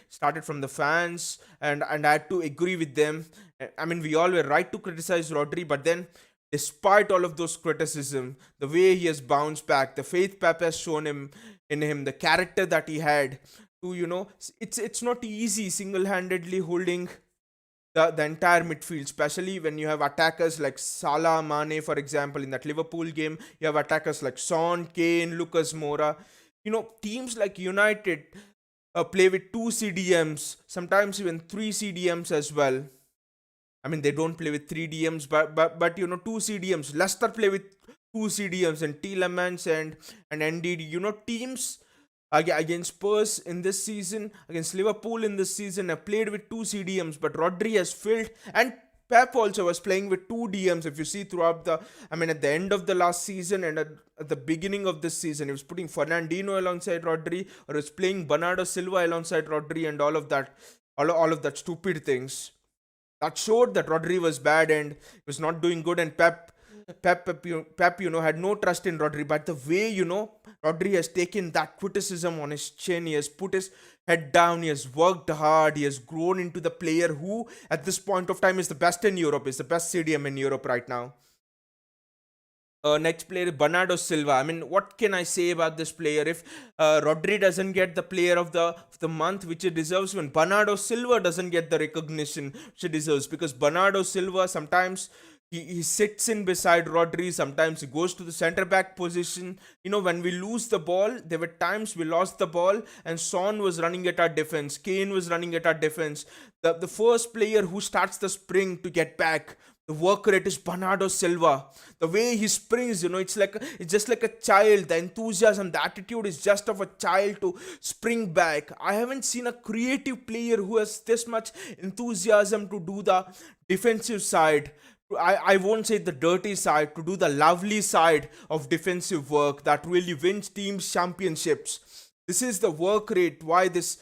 from the fans, and I had to agree with them. I mean, we all were right to criticize Rodri, but then despite all of those criticism, the way he has bounced back, the faith Pep has shown him in him, the character that he had to, it's not easy single-handedly holding the entire midfield, especially when you have attackers like Salah, Mane, for example. In that Liverpool game, you have attackers like Son, Kane, Lucas Moura. Teams like United play with two CDMs, sometimes even three CDMs as well. I mean, they don't play with three DMs, but two CDMs. Leicester play with two CDMs, and Tielemans and NDD. Teams against Spurs in this season, against Liverpool in this season, have played with two CDMs, but Rodri has filled, and Pep also was playing with two DMs. If you see throughout at the end of the last season and at the beginning of this season, he was putting Fernandinho alongside Rodri, or he was playing Bernardo Silva alongside Rodri, and all of that, all of that stupid things. That showed that Rodri was bad and was not doing good, and Pep, had no trust in Rodri. But the way, Rodri has taken that criticism on his chin, he has put his head down, he has worked hard, he has grown into the player who, at this point of time, is the best in Europe, is the best CDM in Europe right now. Next player is Bernardo Silva. I mean, what can I say about this player? If Rodri doesn't get the player of the month which he deserves, when Bernardo Silva doesn't get the recognition which he deserves, because Bernardo Silva sometimes he sits in beside Rodri, sometimes he goes to the center back position. When we lose the ball, there were times we lost the ball and Son was running at our defense, Kane was running at our defense. The first player who starts the spring to get back, the work rate, is Bernardo Silva. The way he springs, it's just like a child. The enthusiasm, the attitude is just of a child to spring back. I haven't seen a creative player who has this much enthusiasm to do the defensive side. I won't say the dirty side, to do the lovely side of defensive work that really wins teams championships. This is the work rate, why this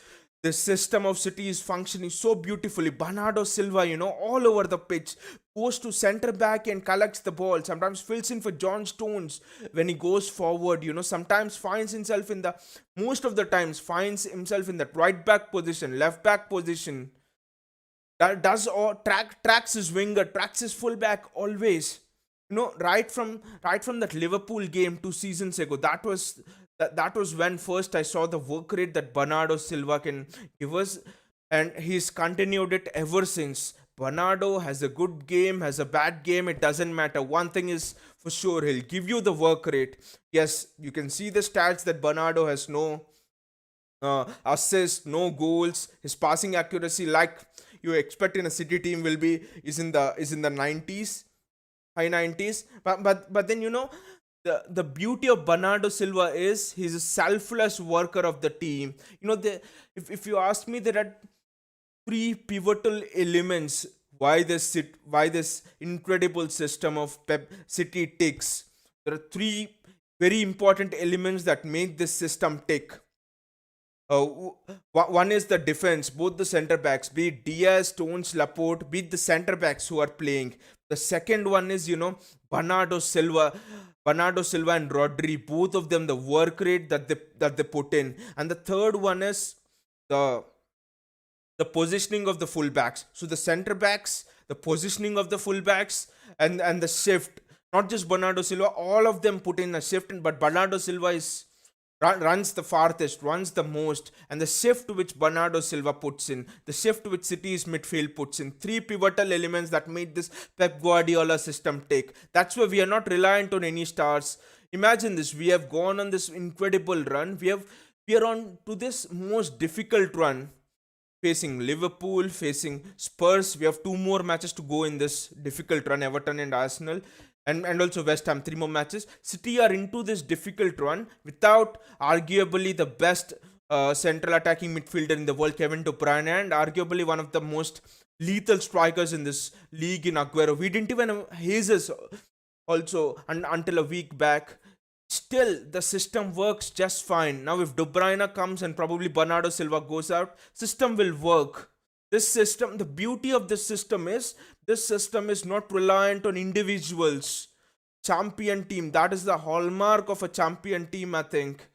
system of City is functioning so beautifully. Bernardo Silva, all over the pitch, goes to center back and collects the ball. Sometimes fills in for John Stones when he goes forward. Sometimes finds himself in the most of the times finds himself in that right back position, left back position. That does all tracks his winger, tracks his fullback always. Right from that Liverpool game 2 seasons ago, that was when first I saw the work rate that Bernardo Silva can give us, and he's continued it ever since. Bernardo has a good game, has a bad game, it doesn't matter. One thing is for sure, he'll give you the work rate. Yes, you can see the stats that Bernardo has no assists, no goals. His passing accuracy, like you expect in a City team, is in the 90s, high 90s. But then the beauty of Bernardo Silva is he's a selfless worker of the team. If you ask me, there are three pivotal elements why this incredible system of Pep City ticks. There are three very important elements that make this system tick. One is the defense, both the center backs, be it Diaz, Stones, Laporte, be it the center backs who are playing. The second one is, Bernardo Silva, Bernardo Silva and Rodri, both of them, the work rate that they put in. And the third one is the the positioning of the fullbacks. So the center backs, the positioning of the fullbacks, and the shift. Not just Bernardo Silva, all of them put in a shift, but Bernardo Silva runs the farthest, runs the most, and the shift which Bernardo Silva puts in, the shift which City's midfield puts in, three pivotal elements that made this Pep Guardiola system take. That's why we are not reliant on any stars. Imagine this: we have gone on this incredible run. We are on to this most difficult run, facing Liverpool, facing Spurs. We have two more matches to go in this difficult run: Everton and Arsenal, and also West Ham. Three more matches. City are into this difficult run without arguably the best central attacking midfielder in the world, Kevin De Bruyne, and arguably one of the most lethal strikers in this league in Aguero. We didn't even have Jesus also until a week back. Still, the system works just fine. Now, if De Bruyne comes and probably Bernardo Silva goes out, system will work. This system, the beauty of this system is not reliant on individuals. Champion team, that is the hallmark of a champion team, I think.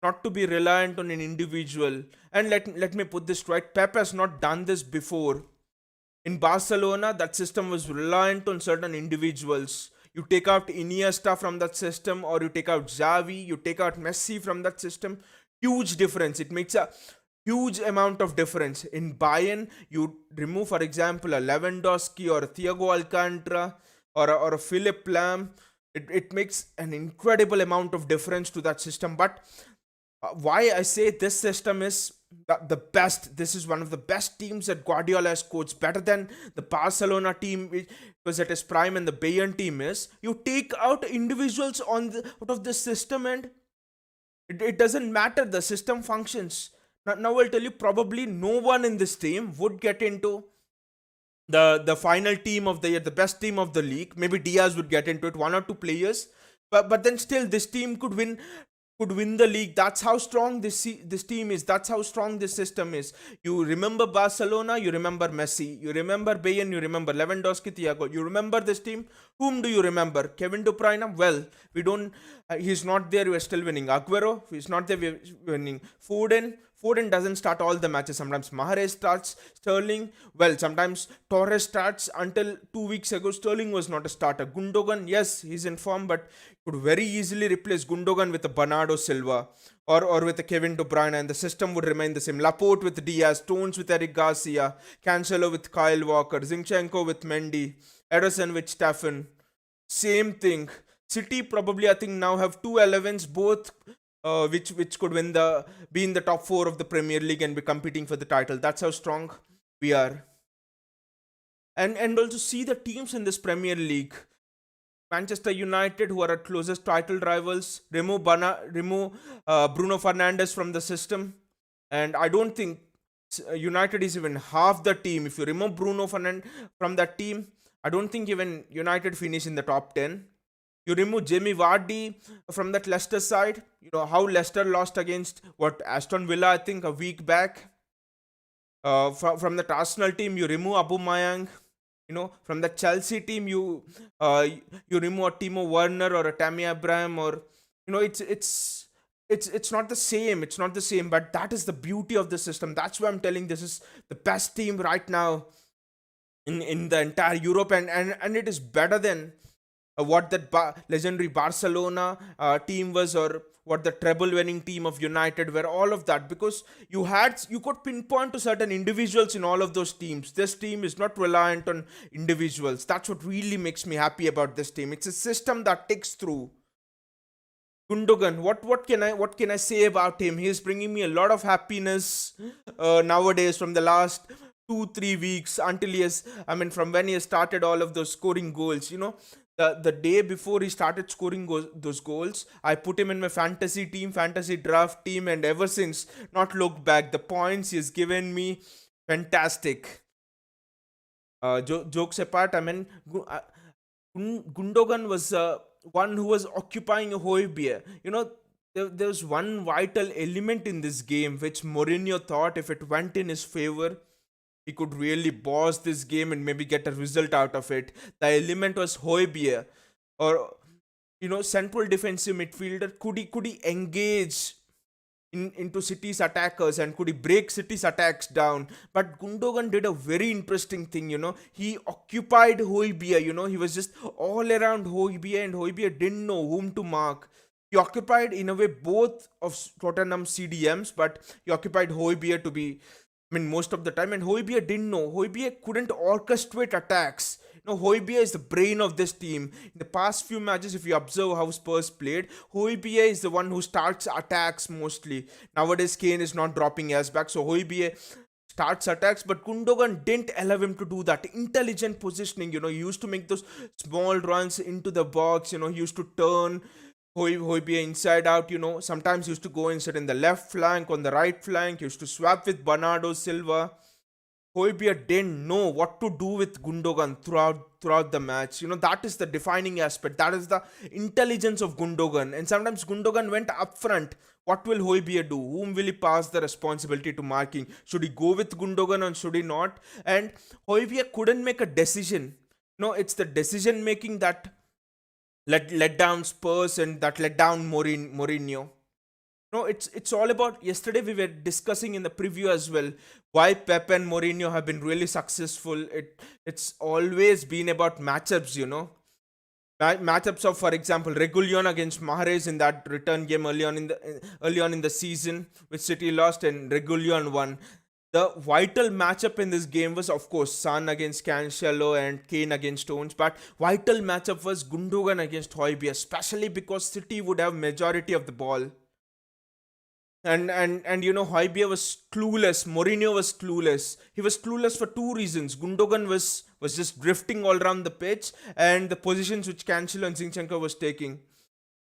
Not to be reliant on an individual. And let me put this right: Pep has not done this before. In Barcelona, that system was reliant on certain individuals. You take out Iniesta from that system, or you take out Xavi, you take out Messi from that system. Huge difference. It makes a huge amount of difference. In Bayern, you remove, for example, a Lewandowski or a Thiago Alcantara or a Philip Lam. It makes an incredible amount of difference to that system. But why I say this system is the best. This is one of the best teams that Guardiola has coached, better than the Barcelona team which was at its prime, and the Bayern team is. You take out individuals out of the system, and it doesn't matter. The system functions. Now I'll tell you, probably no one in this team would get into the final team of the year, the best team of the league. Maybe Diaz would get into it, one or two players, but then still this team could win the league. That's how strong this team is. That's how strong this system is. You remember Barcelona, you remember Messi. You remember Bayern, you remember Lewandowski, Thiago. You remember this team. Whom do you remember? Kevin De Bruyne? Well, we don't. He's not there. We're still winning. Aguero? He's not there. We're winning. Foden? Foden doesn't start all the matches. Sometimes Mahrez starts, Sterling, well, sometimes Torres starts. Until 2 weeks ago, Sterling was not a starter. Gundogan, yes, he's in form, but could very easily replace Gundogan with a Bernardo Silva or with a Kevin De Bruyne, and the system would remain the same. Laporte with Diaz, Stones with Eric Garcia, Cancelo with Kyle Walker, Zinchenko with Mendy, Ederson with Stefan. Same thing. City probably I think now have two 11s, both which could be in the top four of the Premier League and be competing for the title. That's how strong we are. And also see the teams in this Premier League. Manchester United, who are our closest title rivals, remove Bruno Fernandes from the system, and I don't think United is even half the team. If you remove Bruno Fernandes from that team, I don't think even United finish in the top 10. You remove Jamie Vardy from that Leicester side. You know how Leicester lost against what Aston Villa, I think, a week back. From the Arsenal team, you remove Aubameyang. You know, from the Chelsea team, you remove a Timo Werner or a Tammy Abraham, or it's not the same. It's not the same. But that is the beauty of the system. That's why I'm telling this is the best team right now in the entire Europe, and it is better than what that legendary Barcelona team was, or what the treble winning team of United were, all of that, because you could pinpoint to certain individuals in all of those teams. This team is not reliant on individuals. That's what really makes me happy about this team. It's a system that takes through. Gundogan, what can I say about him? He is bringing me a lot of happiness nowadays, from the last 2-3 weeks, until he has, I mean, from when he has started all of those scoring goals. The day before he started scoring those goals, I put him in my fantasy team, fantasy draft team, and ever since, not looked back. The points he has given me, fantastic. Jokes apart, I mean, Gundogan was one who was occupying a Hoybier. There was one vital element in this game which Mourinho thought if it went in his favor, he could really boss this game and maybe get a result out of it. The element was Hoybier, or central defensive midfielder. Could he engage into City's attackers, and could he break City's attacks down? But Gundogan did a very interesting thing. He occupied Hoybier. He was just all around Hoybier, and Hoybier didn't know whom to mark. He occupied in a way both of Tottenham CDMs, but he occupied Hoybier to be, I mean, most of the time, and Hoybier didn't know. Hoybier couldn't orchestrate attacks. Hoybier is the brain of this team. In the past few matches, if you observe how Spurs played, Hoybier is the one who starts attacks mostly. Nowadays, Kane is not dropping as back, so Hoybier starts attacks, but Gundogan didn't allow him to do that. Intelligent positioning, he used to make those small runs into the box. He used to turn Hoybier inside out. Sometimes he used to go inside in the left flank, on the right flank. He used to swap with Bernardo Silva. Hoybier didn't know what to do with Gundogan throughout the match. That is the defining aspect. That is the intelligence of Gundogan. And sometimes Gundogan went up front. What will Hoybier do? Whom will he pass the responsibility to marking? Should he go with Gundogan or should he not? And Hoybier couldn't make a decision. It's the decision making that let down Spurs, and that let down Mourinho. No, it's all about. Yesterday we were discussing in the preview as well why Pep and Mourinho have been really successful. It's always been about matchups. Matchups of, for example, Reguilon against Mahrez in that return game early on in the season, which City lost and Reguilon won. The vital matchup in this game was, of course, Son against Cancelo and Kane against Stones, but vital matchup was Gundogan against Højbjerg, especially because City would have majority of the ball. And Højbjerg was clueless. Mourinho was clueless. He was clueless for two reasons. Gundogan was just drifting all around the pitch, and the positions which Cancelo and Zinchenko was taking.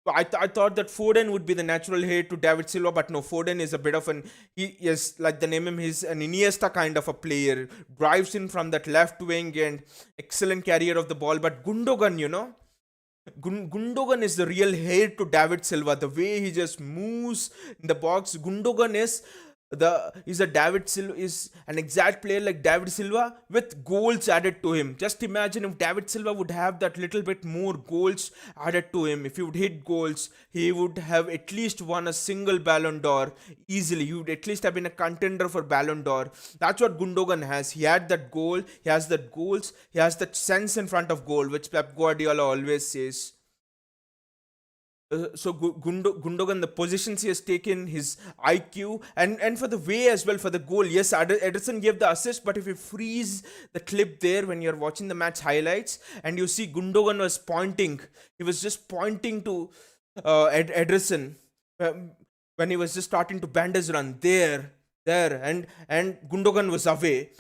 So I thought that Foden would be the natural heir to David Silva, but no, Foden is a bit of he is, like the name him, he's an Iniesta kind of a player. Drives in from that left wing and excellent carrier of the ball. But Gundogan, Gundogan is the real heir to David Silva. The way he just moves in the box, Gundogan is the is a David Silva is an exact player like David Silva with goals added to him. Just imagine if David Silva would have that little bit more goals added to him. If he would hit goals, he would have at least won a single Ballon d'Or easily. He would at least have been a contender for Ballon d'Or. That's what Gundogan has. He had that goal. He has that goals. He has that sense in front of goal, which Pep Guardiola always says. Gundogan, the positions he has taken, his IQ, and for the way as well for the goal. Yes, Ederson gave the assist, but if you freeze the clip there when you're watching the match highlights and you see Gundogan was pointing, he was just pointing to Ederson um, when he was just starting to band his run there, and Gundogan was away.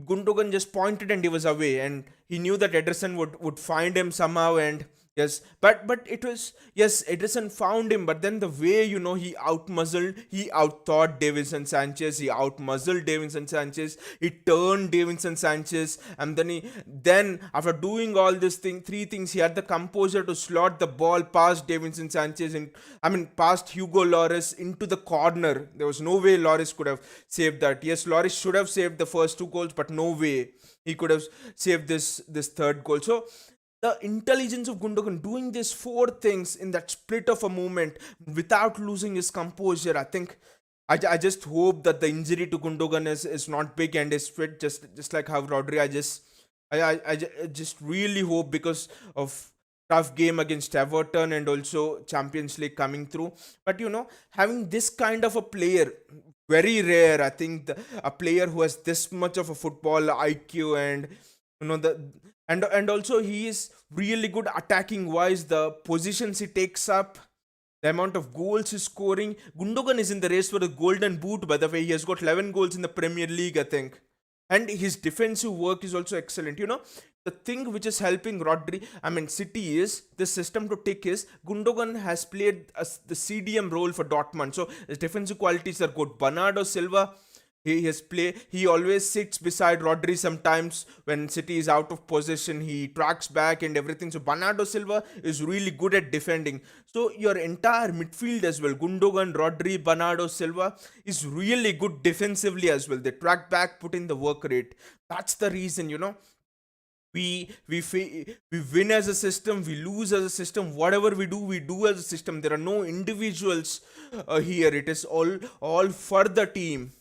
Gundogan just pointed and he was away, and he knew that Ederson would find him somehow. And yes, but it was, yes, Ederson found him, but then the way, he outmuzzled, he outthought Davinson Sanchez, he outmuzzled Davinson Sanchez, he turned Davinson Sanchez, and then after doing all this thing, three things, he had the composure to slot the ball past Davinson Sanchez, and I mean past Hugo Lloris into the corner. There was no way Lloris could have saved that. Yes, Lloris should have saved the first two goals, but no way he could have saved this third goal. So the intelligence of Gundogan doing these four things in that split of a moment without losing his composure, I think. I just hope that the injury to Gundogan is not big and is fit, just like how Rodri. I just really hope, because of tough game against Everton and also Champions League coming through. But having this kind of a player, very rare. I think a player who has this much of a football IQ, and the and also he is really good attacking wise. The positions he takes up, the amount of goals he's scoring. Gundogan is in the race for the golden boot, by the way. He has got 11 goals in the Premier League, I think. And his defensive work is also excellent. The thing which is helping City, is the system to tick is Gundogan has played the CDM role for Dortmund. So his defensive qualities are good. Bernardo Silva, he always sits beside Rodri sometimes when City is out of possession. He tracks back and everything. So Bernardo Silva is really good at defending. So your entire midfield as well, Gundogan, Rodri, Bernardo Silva, is really good defensively as well. They track back, put in the work rate. That's the reason, we win as a system, we lose as a system. Whatever we do as a system. There are no individuals here. It is all for the team.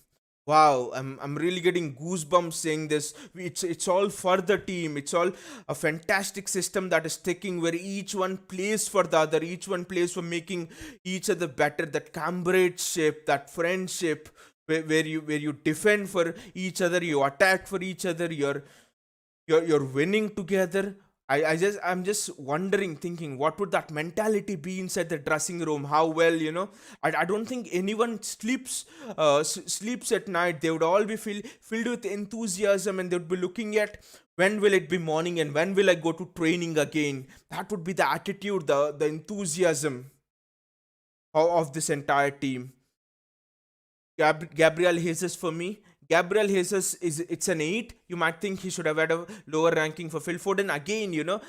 Wow, I'm really getting goosebumps saying this. It's all for the team. It's all a fantastic system that is sticking, where each one plays for the other. Each one plays for making each other better. That comradeship, that friendship, where you defend for each other, you attack for each other. You're winning together. I'm just wondering, thinking, what would that mentality be inside the dressing room? How well, I don't think anyone sleeps at night. They would all be filled with enthusiasm, and they would be looking at when will it be morning and when will I go to training again. That would be the attitude, the enthusiasm of this entire team. Gabriel Jesus for me. Gabriel Jesus it's an 8. You might think he should have had a lower ranking for Phil Foden. Again,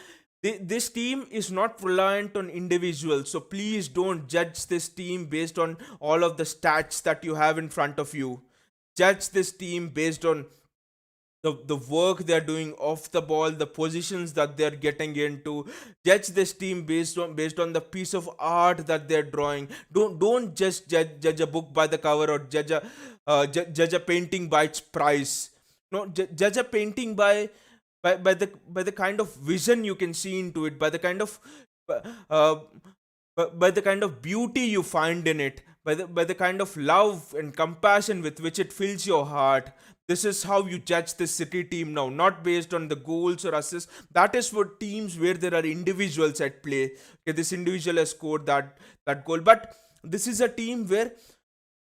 this team is not reliant on individuals. So please don't judge this team based on all of the stats that you have in front of you. Judge this team based on the work they're doing off the ball, the positions that they're getting into. Judge this team based on the piece of art that they're drawing. Don't just judge a book by the cover, or judge a painting by its price. No, judge a painting by the kind of vision you can see into it, by the kind of uh, by the kind of beauty you find in it, by the kind of love and compassion with which it fills your heart. This is how you judge this City team now, not based on the goals or assists. That is for teams where there are individuals at play. Okay, this individual has scored that goal, but this is a team where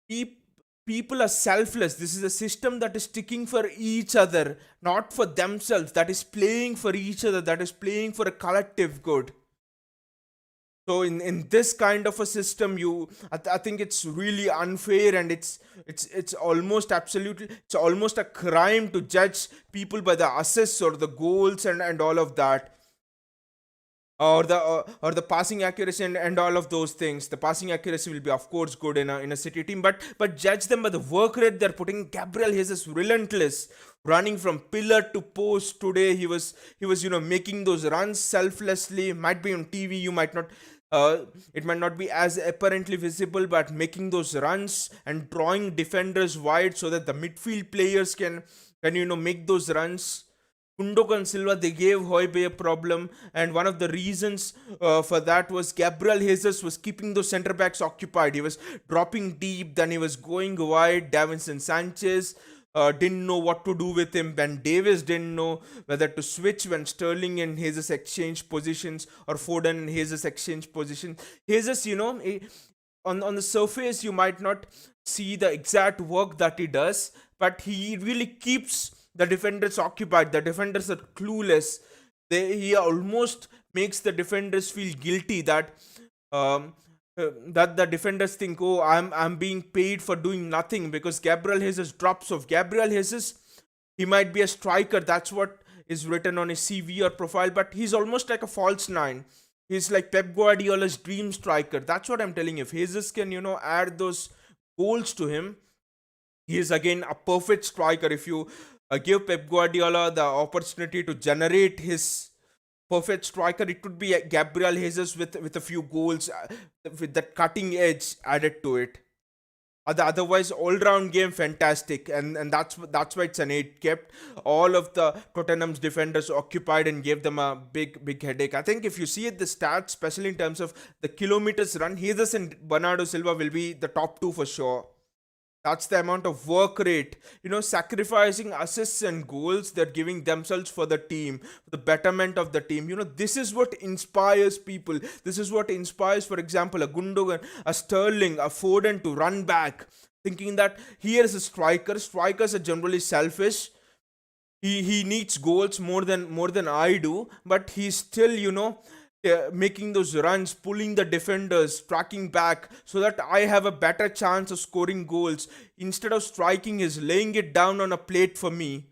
peop people are selfless. This is a system that is sticking for each other, not for themselves. That is playing for each other. That is playing for a collective good. So in this kind of a system, I think it's really unfair, and it's almost absolutely, it's almost a crime to judge people by the assists or the goals and all of that. or the passing accuracy and all of those things. The passing accuracy will be of course good in a City team, but judge them by the work rate they're putting. Gabriel Jesus relentless, running from pillar to post. Today he was making those runs selflessly. Might be on TV, you might not, it might not be as apparently visible, but making those runs and drawing defenders wide so that the midfield players can make those runs. Gundogan Silva, they gave Hoiberg a problem, and one of the reasons for that was Gabriel Jesus was keeping those centre backs occupied. He was dropping deep, then he was going wide. Davinson Sanchez didn't know what to do with him. Ben Davis didn't know whether to switch when Sterling and Jesus exchange positions, or Foden and Jesus exchange position. Jesus, on the surface, you might not see the exact work that he does, but he really keeps the defenders occupied. The defenders are clueless. He almost makes the defenders feel guilty um, that the defenders think, oh, I'm being paid for doing nothing, because Gabriel Jesus drops off. Gabriel Jesus, he might be a striker. That's what is written on his CV or profile, but he's almost like a false nine. He's like Pep Guardiola's dream striker. That's what I'm telling you. If Jesus can, add those goals to him, he is again a perfect striker. If you give Pep Guardiola the opportunity to generate his perfect striker, it would be Gabriel Jesus with a few goals, with that cutting edge added to it. Otherwise, all-round game fantastic, and that's why it's an 8. Kept all of the Tottenham's defenders occupied and gave them a big headache. I think if you see it, the stats, especially in terms of the kilometers run, Jesus and Bernardo Silva will be the top two for sure. That's the amount of work rate, sacrificing assists and goals they're giving themselves for the team, for the betterment of the team. This is what inspires people. This is what inspires, for example, a Gundogan, a Sterling, a Foden to run back, thinking that here is a striker. Strikers are generally selfish. He needs goals more than I do, but he's still, making those runs, pulling the defenders, tracking back, so that I have a better chance of scoring goals. Instead of striking, he's laying it down on a plate for me.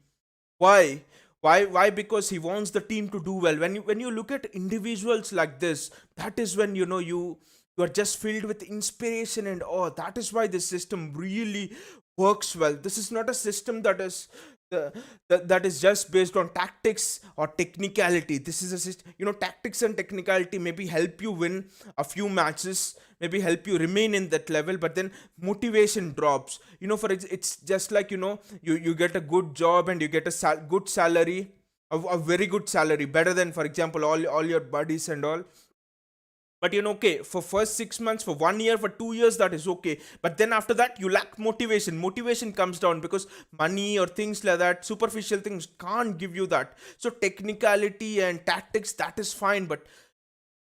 Why? Why? Because he wants the team to do well. When you look at individuals like this, that is when you are just filled with inspiration and awe. That is why this system really works well. This is not a system uh, that is just based on tactics or technicality. This is a system, tactics and technicality maybe help you win a few matches, maybe help you remain in that level, but then motivation drops. It's just like, you get a good job and you get a good salary, a very good salary, better than, for example, all your buddies and all. But okay, for first 6 months, for 1 year, for 2 years, that is okay. But then after that, you lack motivation comes down, because money or things like that, superficial things, can't give you that. So technicality and tactics, that is fine, but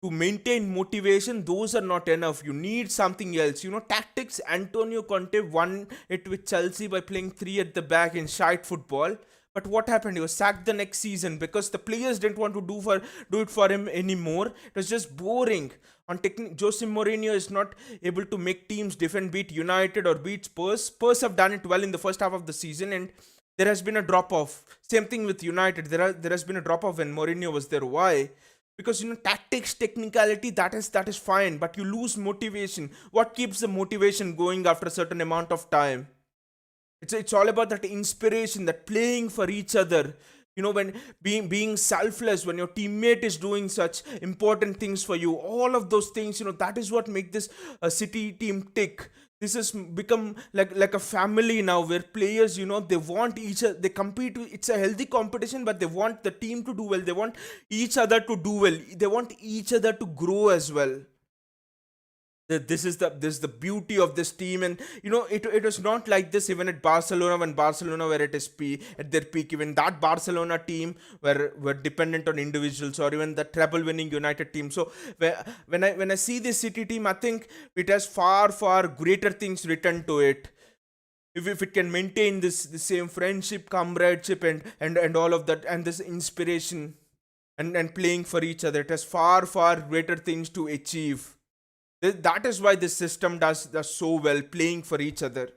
to maintain motivation, those are not enough. You need something else. Tactics, Antonio Conte won it with Chelsea by playing three at the back in shite football. But what happened? He was sacked the next season because the players didn't want to do it for him anymore. It was just boring. On Jose Mourinho is not able to make teams defend, beat United or beat Spurs. Spurs have done it well in the first half of the season, and there has been a drop off. Same thing with United. There has been a drop off when Mourinho was there. Why? Because tactics, technicality, that is fine, but you lose motivation. What keeps the motivation going after a certain amount of time? It's all about that inspiration, that playing for each other. When being selfless, when your teammate is doing such important things for you, all of those things, that is what make this City team tick. This has become like a family now, where players, they want each other, they compete. It's a healthy competition, but they want the team to do well. They want each other to do well. They want each other to grow as well. This is the beauty of this team. And it was not like this even at Barcelona, when Barcelona were at their peak. Even that Barcelona team were dependent on individuals, or even the treble winning United team. So when I see this City team, I think it has far greater things written to it. If it can maintain this the same friendship, comradeship, and all of that, and this inspiration, and playing for each other, it has far greater things to achieve. That is why this system does so well, playing for each other.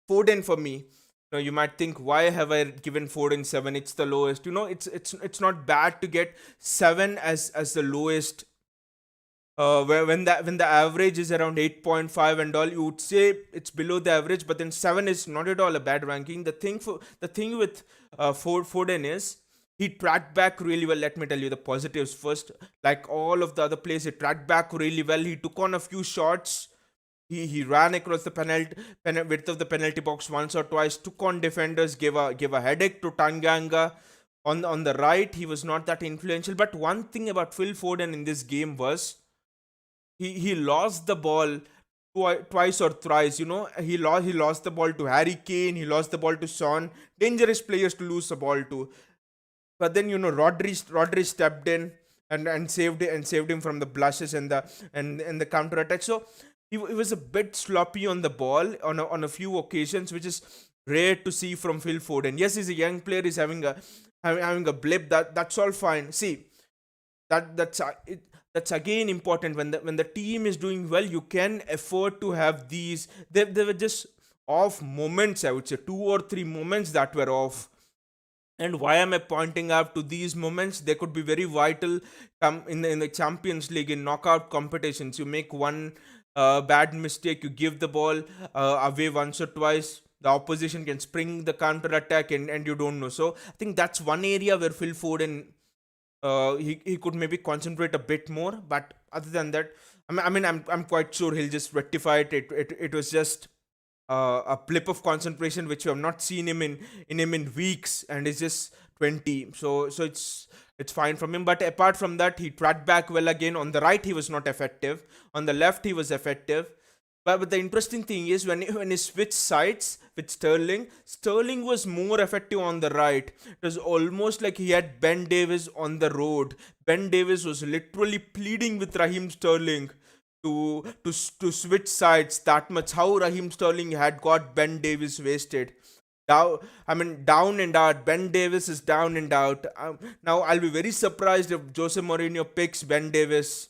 Foden for me. Now you might think, why have I given Foden 7? It's the lowest. It's not bad to get 7 as the lowest. When the average is around 8.5 and all, you would say it's below the average, but then 7 is not at all a bad ranking. The thing with Foden is he tracked back really well. Let me tell you the positives first. Like all of the other players, he tracked back really well. He took on a few shots. He ran across the width of the penalty box once or twice, took on defenders, gave a headache to Tanganga. On the right, he was not that influential. But one thing about Phil Foden in this game was he lost the ball twice or thrice. He lost the ball to Harry Kane. He lost the ball to Son. Dangerous players to lose the ball to. But then Rodri stepped in and saved him from the blushes and the counter attack. So he was a bit sloppy on the ball on a few occasions, which is rare to see from Phil Foden. Yes, he's a young player. He's having a blip. That's all fine. See, that's again important. When the team is doing well, you can afford to have these. There were just off moments, I would say 2 or 3 moments that were off. And why am I pointing out to these moments? They could be very vital come in the Champions League, in knockout competitions. You make one bad mistake, you give the ball away once or twice, the opposition can spring the counter attack, and you don't know. So I think that's one area where Phil Foden, he could maybe concentrate a bit more. But other than that, I'm quite sure he'll just rectify it. It was just a blip of concentration which we have not seen him in weeks, and he's just 20. So it's fine from him. But apart from that, he tracked back well again. On the right, he was not effective. On the left, he was effective. But the interesting thing is, when he switched sides with Sterling was more effective on the right. It was almost like he had Ben Davies on the road. Ben Davies was literally pleading with Raheem Sterling to switch sides that much. How Raheem Sterling had got Ben Davies wasted. Down and out. Ben Davies is down and out. Now I'll be very surprised if Jose Mourinho picks Ben Davies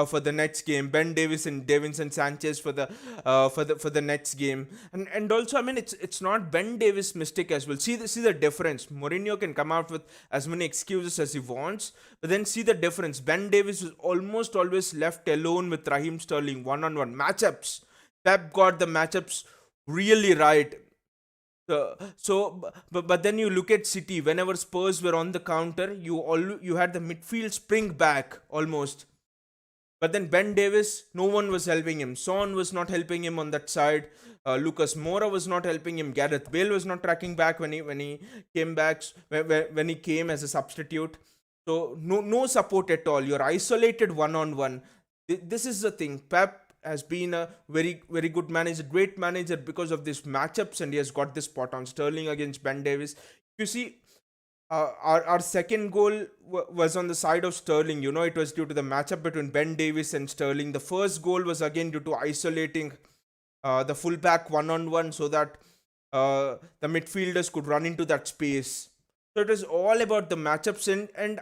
for the next game. Ben Davis and Davinson Sanchez for the next game. And also, it's not Ben Davis' mistake as well. See the difference. Mourinho can come out with as many excuses as he wants, but then see the difference. Ben Davis is almost always left alone with Raheem Sterling one-on-one matchups. Pep got the matchups really right. But then you look at City. Whenever Spurs were on the counter, you had the midfield spring back almost. But then Ben Davis, no one was helping him. Son was not helping him on that side. Lucas Moura was not helping him. Gareth Bale was not tracking back when he came back, when he came as a substitute. So no support at all. You're isolated one on one. This is the thing. Pep has been a very very good manager, great manager, because of these matchups, and he has got this spot on. Sterling against Ben Davis. You see, our second goal was on the side of Sterling. It was due to the matchup between Ben Davis and Sterling. The first goal was again due to isolating the fullback one on one, so that the midfielders could run into that space. So it was all about the matchups. And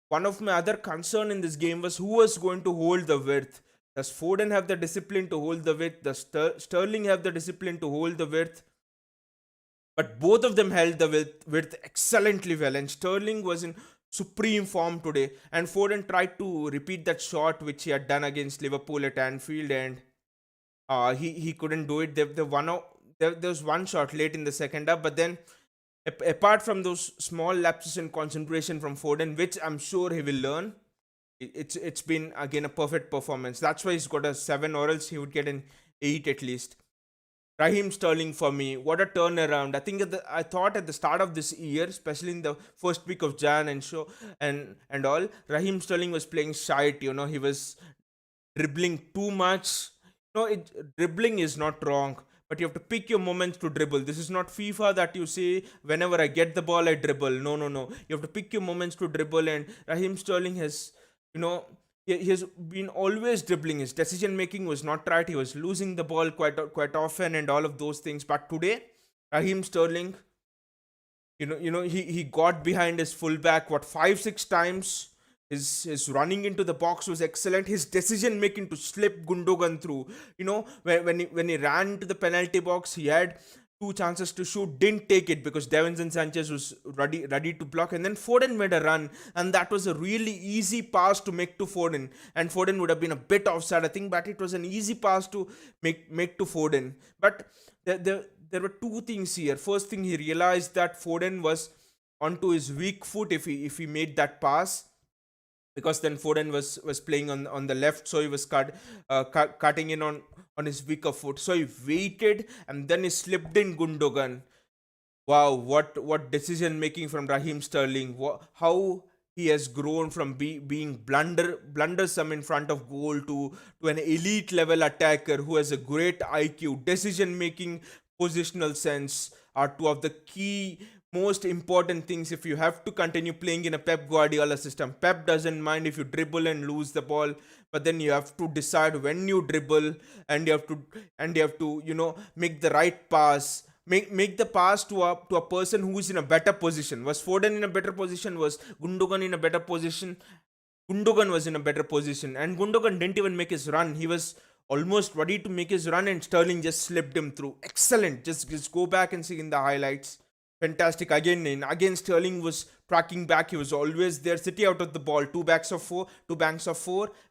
one of my other concern in this game was who was going to hold the width. Does Foden have the discipline to hold the width? Does Sterling have the discipline to hold the width? But both of them held the width excellently well, and Sterling was in supreme form today. And Foden tried to repeat that shot which he had done against Liverpool at Anfield, and he couldn't do it. There was one shot late in the second half, but then apart from those small lapses in concentration from Foden, which I'm sure he will learn, it's been again a perfect performance. That's why he's got a 7, or else he would get an 8 at least. Raheem Sterling for me, what a turnaround! I thought at the start of this year, especially in the first week of Jan and all, Raheem Sterling was playing shite. He was dribbling too much. Dribbling is not wrong, but you have to pick your moments to dribble. This is not FIFA that you say whenever I get the ball I dribble. No, no, no. You have to pick your moments to dribble, and Raheem Sterling has, you know, he has been always dribbling. His decision making was not right. He was losing the ball quite often, and all of those things. But today, Raheem Sterling, he got behind his fullback what 5-6 times. His running into the box was excellent. His decision making to slip Gundogan through. When he ran into the penalty box, he had two chances to shoot, didn't take it because Davinson Sanchez was ready to block, and then Foden made a run, and that was a really easy pass to make to Foden, and Foden would have been a bit offside, I think, but it was an easy pass to make to Foden. But there were two things here. First thing, he realized that Foden was onto his weak foot if he made that pass, because then Foden was playing on the left, so he was cutting in on his weaker foot. So he waited and then he slipped in Gundogan. Wow, what decision making from Raheem Sterling! How he has grown from being blundersome in front of goal to an elite level attacker who has a great IQ, decision making, positional sense are two of the key most important things if you have to continue playing in a Pep Guardiola system. Pep doesn't mind if you dribble and lose the ball, but then you have to decide when you dribble, and you have to make the right pass, make the pass to a person who is in a better position. Was Foden in a better position? Was Gundogan in a better position? Gundogan was in a better position, and Gundogan didn't even make his run. He was almost ready to make his run, and Sterling just slipped him through. Excellent. Just go back and see in the highlights. Fantastic. Again, Sterling was tracking back. He was always there. City out of the ball. Two banks of four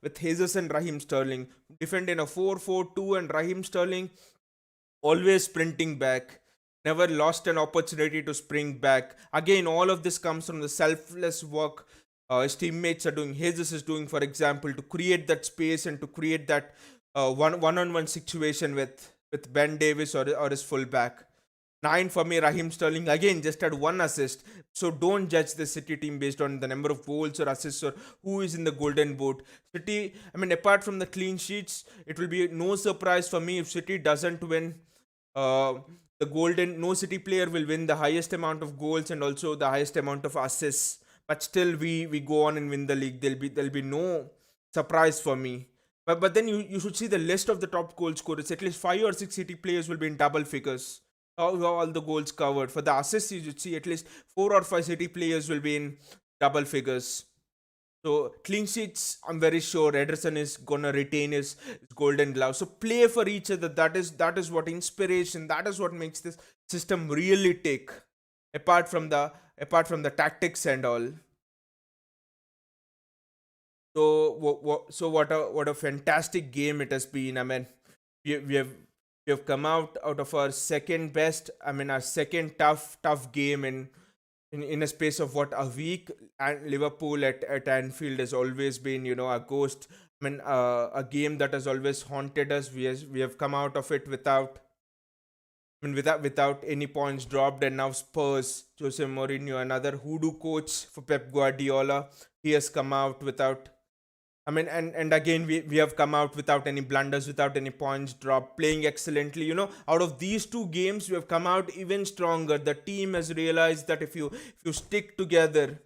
with Jesus and Raheem Sterling. Defend in a 4-4-2, and Raheem Sterling always sprinting back. Never lost an opportunity to spring back. Again, all of this comes from the selfless work his teammates are doing. Jesus is doing, for example, to create that space and to create that one-on-one situation with Ben Davis or his fullback. 9 for me. Raheem Sterling again just had one assist. So don't judge the City team based on the number of goals or assists or who is in the golden boot. City, I mean, apart from the clean sheets, it will be no surprise for me if City doesn't win uh, the golden. No City player will win the highest amount of goals and also the highest amount of assists. But still, we go on and win the league. There'll be no surprise for me. But then you should see the list of the top goal scorers. At least 5 or 6 City players will be in double figures. All the goals covered. For the assists, you should see at least 4 or 5 City players will be in double figures. So clean sheets, I'm very sure Ederson is gonna retain his golden glove. So play for each other. That is what inspiration. That is what makes this system really tick. Apart from the tactics and all. So what a fantastic game it has been. I mean, we have come out of our second best. I mean, our second tough game in a space of what, a week. And Liverpool at Anfield has always been, a ghost. I mean, a game that has always haunted us. We have come out of it without any points dropped, and now Spurs, Jose Mourinho, another hoodoo coach for Pep Guardiola. He has come out without. I mean, and again, we have come out without any blunders, without any points dropped, playing excellently. Out of these two games, we have come out even stronger. The team has realized that if you stick together,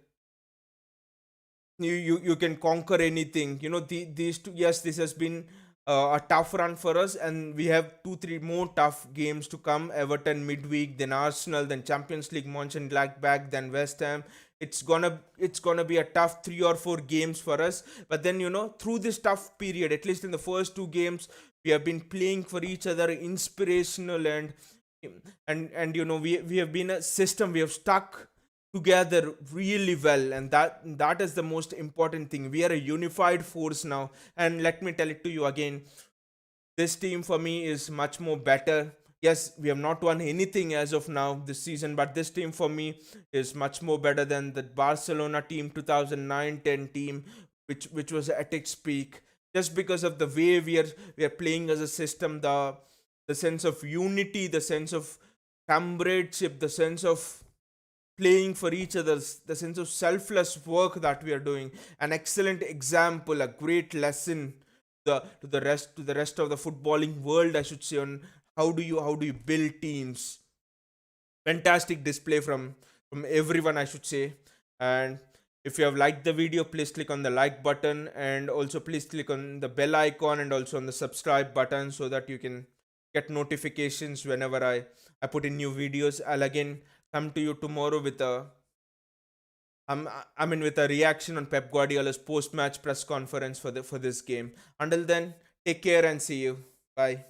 you can conquer anything. These two. Yes, this has been a tough run for us, and we have 2 3 more tough games to come. Everton midweek, then Arsenal, then Champions League Mönchengladbach, then West Ham. It's gonna be a tough 3 or 4 games for us. But then, through this tough period, at least in the first 2 games, we have been playing for each other, inspirational, and we have been a system. We have stuck together really well, and that is the most important thing. We are a unified force now, and let me tell it to you again, this team for me is much more better. Yes, we have not won anything as of now this season, but this team for me is much more better than the Barcelona team, 2009-10 team, which was at its peak. Just because of the way we are playing as a system, the sense of unity, the sense of comradeship, the sense of playing for each other, the sense of selfless work that we are doing. An excellent example, a great lesson to the rest of the footballing world, I should say, on how do you build teams. Fantastic display from everyone, I should say. And if you have liked the video, please click on the like button, and also please click on the bell icon and also on the subscribe button so that you can get notifications whenever I put in new videos. I'll again come to you tomorrow with a with a reaction on Pep Guardiola's post-match press conference for this game. Until then, take care and see you. Bye.